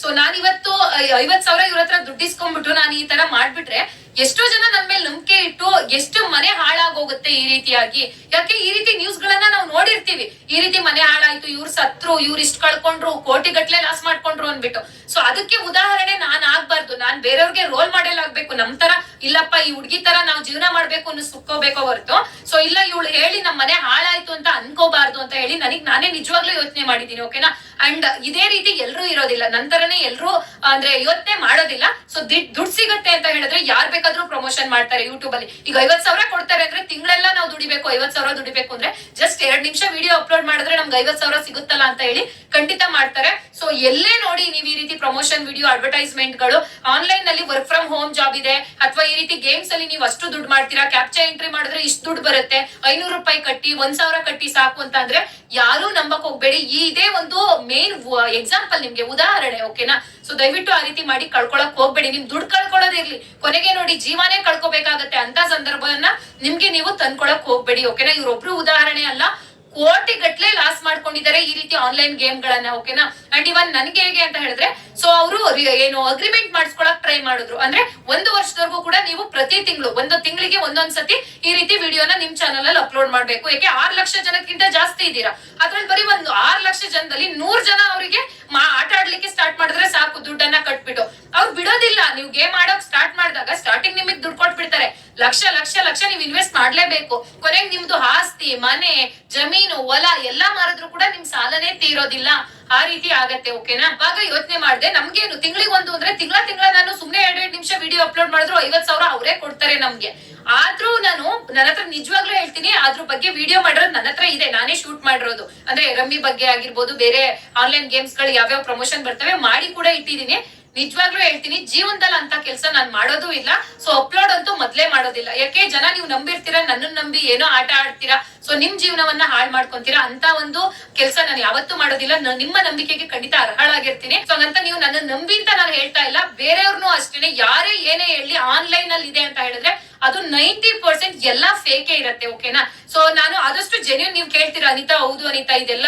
ಸೊ ನಾನಿವತ್ತು 50,000 ಇವ್ರ ಹತ್ರ ದುಡ್ಡಿಸ್ಕೊಂಡ್ಬಿಟ್ಟು ನಾನು ಈ ತರ ಮಾಡ್ಬಿಟ್ರೆ ಎಷ್ಟೋ ಜನ ನನ್ ಮೇಲೆ ನಂಬಿಕೆ ಇಟ್ಟು ಎಷ್ಟು ಮನೆ ಹಾಳಾಗೋಗುತ್ತೆ ಈ ರೀತಿಯಾಗಿ. ಯಾಕೆ ಈ ರೀತಿ ನ್ಯೂಸ್ ಗಳನ್ನ ನಾವು ನೋಡಿರ್ತೀವಿ, ಈ ರೀತಿ ಮನೆ ಹಾಳಾಯ್ತು, ಇವ್ರು ಸತ್ರು, ಇವ್ರು ಇಷ್ಟ ಕಳ್ಕೊಂಡ್ರು, ಕೋಟಿ ಗಟ್ಲೆ ಲಾಸ್ ಮಾಡ್ಕೊಂಡ್ರು ಅನ್ಬಿಟ್ಟು. ಸೊ ಅದಕ್ಕೆ ಉದಾಹರಣೆ ನಾನ್ ಆಗ್ಬಾರ್ದು, ನಾನ್ ಬೇರೆಯವ್ರಿಗೆ ರೋಲ್ ಮಾಡೆಲ್ ಆಗ್ಬೇಕು. ನಮ್ ತರ ಇಲ್ಲಪ್ಪ ಈ ಹುಡ್ಗಿ ತರ ನಾವ್ ಜೀವನ ಮಾಡ್ಬೇಕು ಅನ್ನೋ ಸುಕ್ಕೋಬೇಕೋ ಹೊರತು, ಸೊ ಇಲ್ಲ ಇವಳು ಹೇಳಿ ನಮ್ ಮನೆ ಹಾಳಾಯ್ತು ಅಂತ ಅನ್ಕೋಬಾರ್ದು ಅಂತ ಹೇಳಿ ನನಗ್ ನಾನೇ ನಿಜವಾಗ್ಲೂ ಯೋಚನೆ ಮಾಡಿದೀನಿ, ಓಕೆನಾ. ಅಂಡ್ ಇದೇ ರೀತಿ ಎಲ್ರು ಇರೋದಿಲ್ಲ, ನಂತರನೇ ಎಲ್ರು ಅಂದ್ರೆ ಯೋಚನೆ ಮಾಡೋದಿಲ್ಲ. ಸೊ ದುಡ್ಡು ಸಿಗುತ್ತೆ ಅಂತ ಹೇಳಿದ್ರೆ ಯಾರ್ ಬೇಕಾದ್ರೂ ಪ್ರಮೋಷನ್ ಮಾಡ್ತಾರೆ ಯೂಟ್ಯೂಬ್ ಅಲ್ಲಿ. ಈಗ 50,000 ಕೊಡ್ತಾರೆ ಅಂದ್ರೆ ತಿಂಗಳೆಲ್ಲ ನಾವು ದುಡಿಬೇಕು, 50,000 ದುಡಿಬೇಕು ಅಂದ್ರೆ ಜಸ್ಟ್ 2 ನಿಮಿಷ ವಿಡಿಯೋ ಅಪ್ಲೋಡ್ ಮಾಡಿದ್ರೆ ನಮ್ಗೆ 50,000 ಸಿಗುತ್ತಲ್ಲ ಅಂತ ಹೇಳಿ ಖಂಡಿತ ಮಾಡ್ತಾರೆ. ಸೊ ಎಲ್ಲೇ ನೋಡಿ ನೀವು ಈ ರೀತಿ ಪ್ರಮೋಷನ್ ವಿಡಿಯೋ ಅಡ್ವರ್ಟೈಸ್ಮೆಂಟ್ ಗಳು, ಆನ್ಲೈನ್ ನಲ್ಲಿ ವರ್ಕ್ ಫ್ರಮ್ ಹೋಮ್ ಜಾಬ್ ಇದೆ, ಅಥವಾ ಈ ರೀತಿ ಗೇಮ್ಸ್ ಅಲ್ಲಿ ನೀವು ಅಷ್ಟು ದುಡ್ಡು ಮಾಡ್ತೀರಾ, ಕ್ಯಾಪ್ಚಾ ಎಂಟ್ರಿ ಮಾಡಿದ್ರೆ ಇಷ್ಟು ದುಡ್ಡು ಬರುತ್ತೆ, 500 ರೂಪಾಯಿ ಕಟ್ಟಿ 1,000 ಕಟ್ಟಿ ಸಾಕು ಅಂತ ಅಂದ್ರೆ ಯಾರು ನಂಬಕ್ ಹೋಗ್ಬೇಡಿ. ಇದೇ ಒಂದು ಮೇನ್ ಎಕ್ಸಾಂಪಲ್ ನಿಮ್ಗೆ, ಉದಾಹರಣೆ. ಓಕೆನಾ? ಸೊ ದಯವಿಟ್ಟು ಆ ರೀತಿ ಮಾಡಿ ಕಳ್ಕೊಳಕ್ ಹೋಗ್ಬೇಡಿ. ನಿಮ್ ದುಡ್ಡು ಕಳ್ಕೊಳ್ಳೋದಿರ್ಲಿ, ಕೊನೆಗೆ ನೋಡಿ ಜೀವನೇ ಕಳ್ಕೊಬೇಕಾಗತ್ತೆ. ಅಂತ ಸಂದರ್ಭವನ್ನ ನಿಮ್ಗೆ ನೀವು ತಂದ್ಕೊಳಕ್ ಹೋಗ್ಬೇಡಿ. ಓಕೆನಾ? ಇವ್ರೊಬ್ರು ಉದಾಹರಣೆ ಅಲ್ಲ, ಕೋಟಿ ಗಟ್ಲೆ ಲಾಸ್ ಮಾಡ್ಕೊಂಡಿದ್ದಾರೆ ಈ ರೀತಿ ಆನ್ಲೈನ್ ಗೇಮ್ ಗಳನ್ನ. ಓಕೆನಾ? ಅಂಡ್ ಇವನ್ ನನ್ಗೆ ಹೇಗೆ ಅಂತ ಹೇಳಿದ್ರೆ, ಸೊ ಅವರು ಏನು ಅಗ್ರಿಮೆಂಟ್ ಮಾಡಿಸ್ಕೊಳಕ್ ಟ್ರೈ ಮಾಡಿದ್ರು. ಅಂದ್ರೆ 1 ವರ್ಷದವರೆಗೂ ಕೂಡ ನೀವು ಪ್ರತಿ ತಿಂಗಳು, ಒಂದು ತಿಂಗಳಿಗೆ ಒಂದೊಂದ್ಸತಿ ಈ ರೀತಿ ವಿಡಿಯೋನ ನಿಮ್ ಚಾನಲ್ ಅಲ್ಲಿ ಅಪ್ಲೋಡ್ ಮಾಡ್ಬೇಕು. ಯಾಕೆ 6 ಲಕ್ಷ ಜನಕ್ಕಿಂತ ಜಾಸ್ತಿ ಇದ್ದೀರಾ. ಅದ್ರಲ್ಲಿ ಬರೀ ಒಂದು 6 ಲಕ್ಷ ಜನದಲ್ಲಿ 100 ಜನ ಅವರಿಗೆ ಆಟ ಆಡ್ಲಿಕ್ಕೆ ಸ್ಟಾರ್ಟ್ ಮಾಡಿದ್ರೆ ಸಾಕು, ದುಡ್ಡನ್ನ ಕಟ್ಬಿಟ್ಟು. ಅವ್ರು ಬಿಡೋದಿಲ್ಲ. ನೀವು ಗೇಮ್ ಆಡೋಕ್ ಸ್ಟಾರ್ಟ್ ಮಾಡಿದಾಗ ಸ್ಟಾರ್ಟಿಂಗ್ ನಿಮಗೆ ದುಡ್ಡು ಕೊಟ್ಬಿಡ್ತಾರೆ. ಲಕ್ಷ ಲಕ್ಷ ಲಕ್ಷ ನೀವು ಇನ್ವೆಸ್ಟ್ ಮಾಡ್ಲೇಬೇಕು. ಕೊನೆಗೆ ನಿಮ್ದು ಆಸ್ತಿ, ಮನೆ, ಜಮೀನು, ಹೊಲ ಎಲ್ಲಾ ಮಾರಿದ್ರು ಕೂಡ ನಿಮ್ ಸಾಲನೇ ತೀರೋದಿಲ್ಲ. ಆ ರೀತಿ ಆಗತ್ತೆ. ಓಕೆನಾ? ಆಗ ಯೋಚನೆ ಮಾಡಿದೆ, ನಮ್ಗೇನು ತಿಂಗಳಿಗೆ ಒಂದು ಅಂದ್ರೆ ತಿಂಗಳ ನಾನು ಸುಮ್ನೆ 2 ನಿಮಿಷ ವಿಡಿಯೋ ಅಪ್ಲೋಡ್ ಮಾಡಿದ್ರು 50,000 ಅವರೇ ಕೊಡ್ತಾರೆ ನಮ್ಗೆ. ಆದ್ರೂ ನಾನು ನನ್ನ ಹತ್ರ ನಿಜವಾಗ್ಲೂ ಹೇಳ್ತೀನಿ, ಅದ್ರ ಬಗ್ಗೆ ವಿಡಿಯೋ ಮಾಡಿರೋದು ನನ್ನ ಹತ್ರ ಇದೆ. ನಾನೇ ಶೂಟ್ ಮಾಡಿರೋದು. ಅಂದ್ರೆ ರಮ್ಮಿ ಬಗ್ಗೆ ಆಗಿರ್ಬೋದು, ಬೇರೆ ಆನ್ಲೈನ್ ಗೇಮ್ಸ್ ಗಳು ಯಾವ್ಯಾವ ಪ್ರಮೋಷನ್ ಬರ್ತವೆ ಮಾಡಿ ಕೂಡ ಇಟ್ಟಿದೀನಿ. ನಿಜವಾಗ್ಲೂ ಹೇಳ್ತೀನಿ, ಜೀವನದಲ್ಲಿ ಅಂತ ಕೆಲಸ ನಾನ್ ಮಾಡೋದು ಇಲ್ಲ. ಸೊ ಅಪ್ಲೋಡ್ ಅಂತೂ ಮೊದ್ಲೇ ಮಾಡೋದಿಲ್ಲ. ಯಾಕೆ ಜನ ನೀವು ನಂಬಿರ್ತೀರಾ, ನನ್ನನ್ನು ನಂಬಿ ಏನೋ ಆಟ ಆಡ್ತೀರಾ, ಸೊ ನಿಮ್ ಜೀವನವನ್ನ ಹಾಳು ಮಾಡ್ಕೊಂತೀರಾ. ಅಂತ ಒಂದು ಕೆಲಸ ನಾನು ಯಾವತ್ತೂ ಮಾಡೋದಿಲ್ಲ. ನಿಮ್ಮ ನಂಬಿಕೆಗೆ ಖಂಡಿತ ಅರ್ಹಳಾಗಿರ್ತೀನಿ. ಸೊ ಹಂಗಂತ ನೀವು ನನ್ನ ನಂಬಿ ಅಂತ ನಾನು ಹೇಳ್ತಾ ಇಲ್ಲ. ಬೇರೆಯವ್ರನ್ನೂ ಅಷ್ಟೇನೆ, ಯಾರೇ ಏನೇ ಹೇಳಿ ಆನ್ಲೈನ್ ಅಲ್ಲಿ ಇದೆ ಅಂತ ಹೇಳಿದ್ರೆ ಅದು 90% ಎಲ್ಲಾ ಫೇಕೇ ಇರತ್ತೆ. ಓಕೆನಾ? ಸೊ ನಾನು ಆದಷ್ಟು ಜೆನ್ಯೂನ್, ನೀವು ಕೇಳ್ತೀರಾ ಅನಿತಾ, ಹೌದು ಅನಿತಾ ಇದೆಲ್ಲ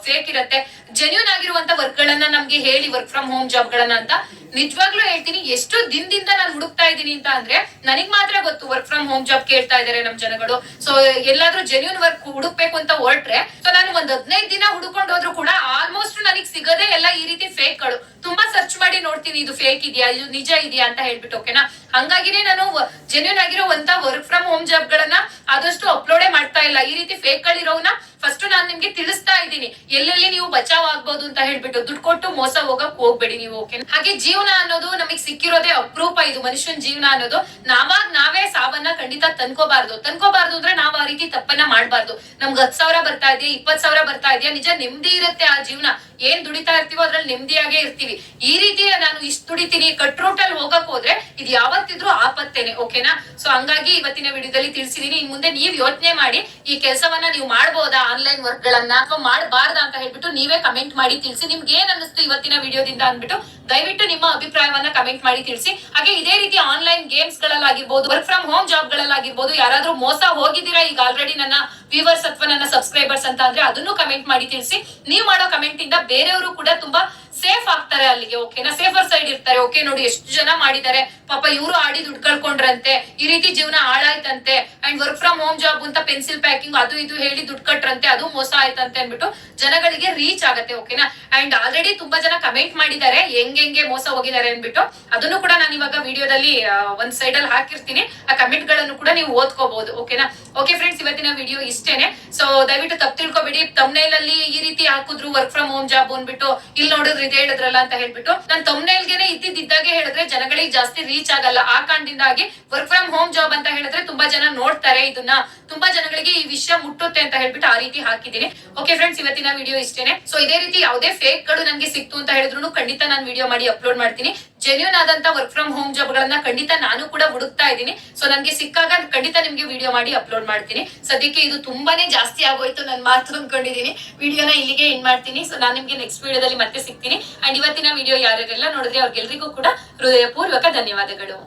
ಫೇಕ್ ಇರತ್ತೆ, ಜೆನ್ಯೂನ್ ಆಗಿರುವಂತ ವರ್ಕ್ ಗಳನ್ನ ನಮ್ಗೆ ಹೇಳಿ, ವರ್ಕ್ ಫ್ರಮ್ ಹೋಮ್ ಜಾಬ್ ಗಳನ್ನ ಅಂತ. ನಿಜವಾಗ್ಲೂ ಹೇಳ್ತೀನಿ, ಎಷ್ಟು ದಿನದಿಂದ ನಾನು ಹುಡುಕ್ತಾ ಇದ್ದೀನಿ ಅಂತ ಅಂದ್ರೆ ನನಗ್ ಮಾತ್ರ ಗೊತ್ತು. ವರ್ಕ್ ಫ್ರಮ್ ಹೋಮ್ ಜಾಬ್ ಕೇಳ್ತಾ ಇದಾರೆ ನಮ್ ಜನಗಳು. ಸೊ ಎಲ್ಲಾದ್ರೂ ಜೆನ್ಯೂನ್ ವರ್ಕ್ ಹುಡುಕ್ಬೇಕು ಅಂತ ಹೊರಟ್ರೆ, ಸೊ ನಾನು ಒಂದ್ 15 ದಿನ ಹುಡುಕೊಂಡು ಹೋದ್ರು ಕೂಡ ಆಲ್ಮೋಸ್ಟ್ ನನಗ್ ಸಿಗದೆ ಎಲ್ಲ ಈ ರೀತಿ ಫೇಕ್ ಗಳು. ತುಂಬಾ ಸರ್ಚ್ ಮಾಡಿ ನೋಡ್ತೀನಿ, ಇದು ಫೇಕ್ ಇದೆಯಾ, ಇದು ನಿಜ ಇದೆಯಾ ಅಂತ ಹೇಳ್ಬಿಟ್ಟು. ಓಕೆನಾ? ಹಂಗಾಗಿನೇ ನಾನು ಜೆನ್ಯೂನ್ ಆಗಿರುವಂತ ವರ್ಕ್ ಫ್ರಮ್ ಹೋಮ್ ಜಾಬ್ ಗಳನ್ನ ಆದಷ್ಟು ಅಪ್ಲೋಡೇ ಮಾಡ್ತಾ ಇಲ್ಲ. ಈ ರೀತಿ ಫೇಕ್ ಗಳಿರೋನ ಫಸ್ಟ್ ನಾನ್ ನಿಮ್ಗೆ ತಿಳಿಸ್ತಾ ಇದ್ದೀನಿ, ಎಲ್ಲೆಲ್ಲಿ ನೀವು ಬಚಾವ್ ಆಗ್ಬೋದು ಅಂತ ಹೇಳ್ಬಿಟ್ಟು. ದುಡ್ಡು ಕೊಟ್ಟು ಮೋಸ ಹೋಗಕ್ ಹೋಗ್ಬೇಡಿ ನೀವು. ಓಕೆನಾ? ಹಾಗೆ ಜೀವನ ಅನ್ನೋದು ನಮಗ್ ಸಿಕ್ಕಿರೋದೇ ಅಪರೂಪ. ಇದು ಮನುಷ್ಯನ್ ಜೀವನ ಅನ್ನೋದು. ನಾವೇ ಸಾವನ್ನ ಖಂಡಿತ ತನ್ಕೋಬಾರ್ದು ಅಂದ್ರೆ ನಾವ್ ಆ ರೀತಿ ತಪ್ಪನ್ನ ಮಾಡ್ಬಾರ್ದು. ನಮ್ಗೆ 10,000 ಬರ್ತಾ ಇದೆಯಾ, 20,000 ಬರ್ತಾ ಇದೆಯಾ, ನಿಜ ನೆಮ್ಮದಿ ಇರುತ್ತೆ ಆ ಜೀವನ. ಏನ್ ದುಡಿತಾ ಇರ್ತೀವೋ ಅದ್ರಲ್ಲಿ ನೆಮ್ಮದಿಯಾಗೇ ಇರ್ತೀವಿ. ಈ ರೀತಿ ನಾನು ಇಷ್ಟು ದುಡಿತೀನಿ ಕಟ್ ರೂಟ್ ಅಲ್ಲಿ ಹೋಗಕ್ ಹೋದ್ರೆ ಇದು ಯಾವತ್ತಿದ್ರು ಆಪತ್ತೇನೆ. ಓಕೆನಾ? ಸೊ ಹಂಗಾಗಿ ಇವತ್ತಿನ ವಿಡಿಯೋದಲ್ಲಿ ತಿಳಿಸಿದೀನಿ. ಇನ್ ಮುಂದೆ ನೀವ್ ಯೋಚನೆ ಮಾಡಿ, ಈ ಕೆಲಸವನ್ನ ನೀವು ಮಾಡ್ಬೋದಾ ಆನ್ಲೈನ್ ವರ್ಕ್ ಗಳನ್ನ, ಅಥವಾ ಮಾಡಬಾರ್ದಾ ಅಂತ ಹೇಳ್ಬಿಟ್ಟು ನೀವೇ ಕಮೆಂಟ್ ಮಾಡಿ ತಿಳಿಸಿ. ನಿಮ್ಗೆ ಏನ್ ಅನ್ನಿಸ್ತು ಇವತ್ತಿನ ವಿಡಿಯೋದಿಂದ ಅಂದ್ಬಿಟ್ಟು ದಯವಿಟ್ಟು ನಿಮ್ಮ ಅಭಿಪ್ರಾಯವನ್ನ ಕಮೆಂಟ್ ಮಾಡಿ ತಿಳಿಸಿ. ಹಾಗೆ ಇದೇ ರೀತಿ ಆನ್ಲೈನ್ ಗೇಮ್ಸ್ ಗಳಲ್ಲಾಗಿರ್ಬೋದು, ವರ್ಕ್ ಫ್ರಮ್ ಹೋಮ್ ಜಾಬ್ ಗಳಲ್ಲಾಗಿರ್ಬೋದು, ಯಾರಾದ್ರೂ ಮೋಸ ಹೋಗಿದ್ದೀರಾ ಈಗ ಆಲ್ರೆಡಿ ನನ್ನ ವ್ಯೂವರ್ಸ್ ಅಥವಾ ನನ್ನ ಸಬ್ಸ್ಕ್ರೈಬರ್ಸ್ ಅಂತ ಅಂದ್ರೆ ಅದನ್ನು ಕಮೆಂಟ್ ಮಾಡಿ ತಿಳಿಸಿ. ನೀವು ಮಾಡೋ ಕಮೆಂಟ್ ಇಂದ ಬೇರೆಯವರು ಕೂಡ ತುಂಬಾ ಸೇಫ್ ಆಗ್ತಾರೆ ಅಲ್ಲಿಗೆ. ಓಕೆನಾ? ಸೇಫರ್ ಸೈಡ್ ಇರ್ತಾರೆ. ಓಕೆ ನೋಡಿ ಎಷ್ಟು ಜನ ಮಾಡಿದ್ದಾರೆ, ಪಾಪ ಇವರು ಆಡಿ ದುಡ್ಡು ಕಳ್ಕೊಂಡ್ರಂತೆ, ಈ ರೀತಿ ಜೀವನ ಹಾಳಾಯ್ತಂತೆ, and work from home job ಅಂತ ಪೆನ್ಸಿಲ್ ಪ್ಯಾಕಿಂಗ್ ಅದು ಇದು ಹೇಳಿ ದುಡ್ಡು ಕಟ್ರಂತೆ, ಅದು ಮೋಸ ಆಯ್ತಂತೆ ಅನ್ಬಿಟ್ಟು ಜನಗಳಿಗೆ ರೀಚ್ ಆಗತ್ತೆ. ಓಕೆನಾ? ಅಂಡ್ ಆಲ್ರೆಡಿ ತುಂಬಾ ಜನ ಕಮೆಂಟ್ ಮಾಡಿದ್ದಾರೆ ಹೆಂಗೆ ಮೋಸ ಹೋಗಿದ್ದಾರೆ ಅನ್ಬಿಟ್ಟು. ಅದನ್ನು ಕೂಡ ನಾನು ಇವಾಗ ವಿಡಿಯೋದಲ್ಲಿ ಒಂದ್ ಸೈಡ್ ಅಲ್ಲಿ ಹಾಕಿರ್ತೀನಿ. ಆ ಕಮೆಂಟ್ ಗಳನ್ನು ಕೂಡ ನೀವು ಓದ್ಕೋಬಹುದು. ಓಕೆನಾ? ಓಕೆ ಫ್ರೆಂಡ್ಸ್, ಇವತ್ತಿನ ವಿಡಿಯೋ ಇಷ್ಟೇನೆ. ಸೊ ದಯವಿಟ್ಟು ತಪ್ಪು ತಿಳ್ಕೊಬೇಡಿ. ತಮ್ನೇಲ್ ಅಲ್ಲಿ ಈ ರೀತಿ ಹಾಕಿದ್ರು ವರ್ಕ್ ಫ್ರಮ್ ಹೋಮ್ ಜಾಬ್ ಅನ್ಬಿಟ್ಟು, ಇಲ್ಲಿ ನೋಡಿದ್ರೆ ಇದೆ ಹೇಳಿದ್ರಲ್ಲ ಅಂತ ಹೇಳ್ಬಿಟ್ಟು ನಾನು ತಮ್ನೇಲ್ಗೆನೆ ಇದ್ದಿದ್ದಾಗೆ ಹೇಳಿದ್ರೆ ಜನಗಳಿಗೆ ಜಾಸ್ತಿ ರೀಚ್ ಆಗಲ್ಲ. ಆ ಕಾರಣದಿಂದಾಗಿ ವರ್ಕ್ ಫ್ರಮ್ ಹೋಮ್ ಜಾಬ್ ಅಂತ ಹೇಳಿದ್ರೆ ತುಂಬಾ ಜನ ನೋಡ್ತಾರೆ, ಇದನ್ನ ತುಂಬಾ ಜನಗಳಿಗೆ ಈ ವಿಷಯ ಮುಟ್ಟುತ್ತೆ ಅಂತ ಹೇಳ್ಬಿಟ್ಟು ಆ ರೀತಿ ಹಾಕಿದೀನಿ. ಓಕೆ ಫ್ರೆಂಡ್ಸ್, ಇವತ್ತಿನ ವಿಡಿಯೋ ಇಷ್ಟೇನೆ. ಸೊ ಇದೇ ರೀತಿ ಯಾವುದೇ ಫೇಕ್ ಗಳು ನನ್ಗೆ ಸಿಕ್ತು ಅಂತ ಹೇಳಿದ್ರು ಖಂಡಿತ ನಾನು ವಿಡಿಯೋ ಮಾಡಿ ಅಪ್ಲೋಡ್ ಮಾಡ್ತೀನಿ. ಜೆನ್ಯೂನ್ ಆದಂತ ವರ್ಕ್ ಫ್ರಮ್ ಹೋಮ್ ಜಾಬ್ ಗಳನ್ನ ಖಂಡಿತ ನಾನು ಕೂಡ ಹುಡುಕ್ತಾ ಇದ್ದೀನಿ. ಸೊ ನನ್ಗೆ ಸಿಕ್ಕಾಗ ಖಂಡಿತ ನಿಮ್ಗೆ ವಿಡಿಯೋ ಮಾಡಿ ಅಪ್ಲೋಡ್ ಮಾಡ್ತೀನಿ. ಸದ್ಯಕ್ಕೆ ಇದು ತುಂಬಾನೇ ಜಾಸ್ತಿ ಆಗೋಯ್ತು, ನಾನು ಮಾತು ಅನ್ಕೊಂಡಿದೀನಿ. ವಿಡಿಯೋನ ಇಲ್ಲಿಗೆ ಎಂಡ್ ಮಾಡ್ತೀನಿ. ಸೊ ನಾನು ನಿಮ್ಗೆ ನೆಕ್ಸ್ಟ್ ವಿಡಿಯೋದಲ್ಲಿ ಮತ್ತೆ ಸಿಗ್ತೀನಿ. ಅಂಡ್ ಇವತ್ತಿನ ವಿಡಿಯೋ ಯಾರೆಲ್ಲ ನೋಡಿದ್ರೆ ಅವ್ರಿಗೆಲ್ರಿಗೂ ಕೂಡ ಹೃದಯಪೂರ್ವಕ ಧನ್ಯವಾದಗಳು.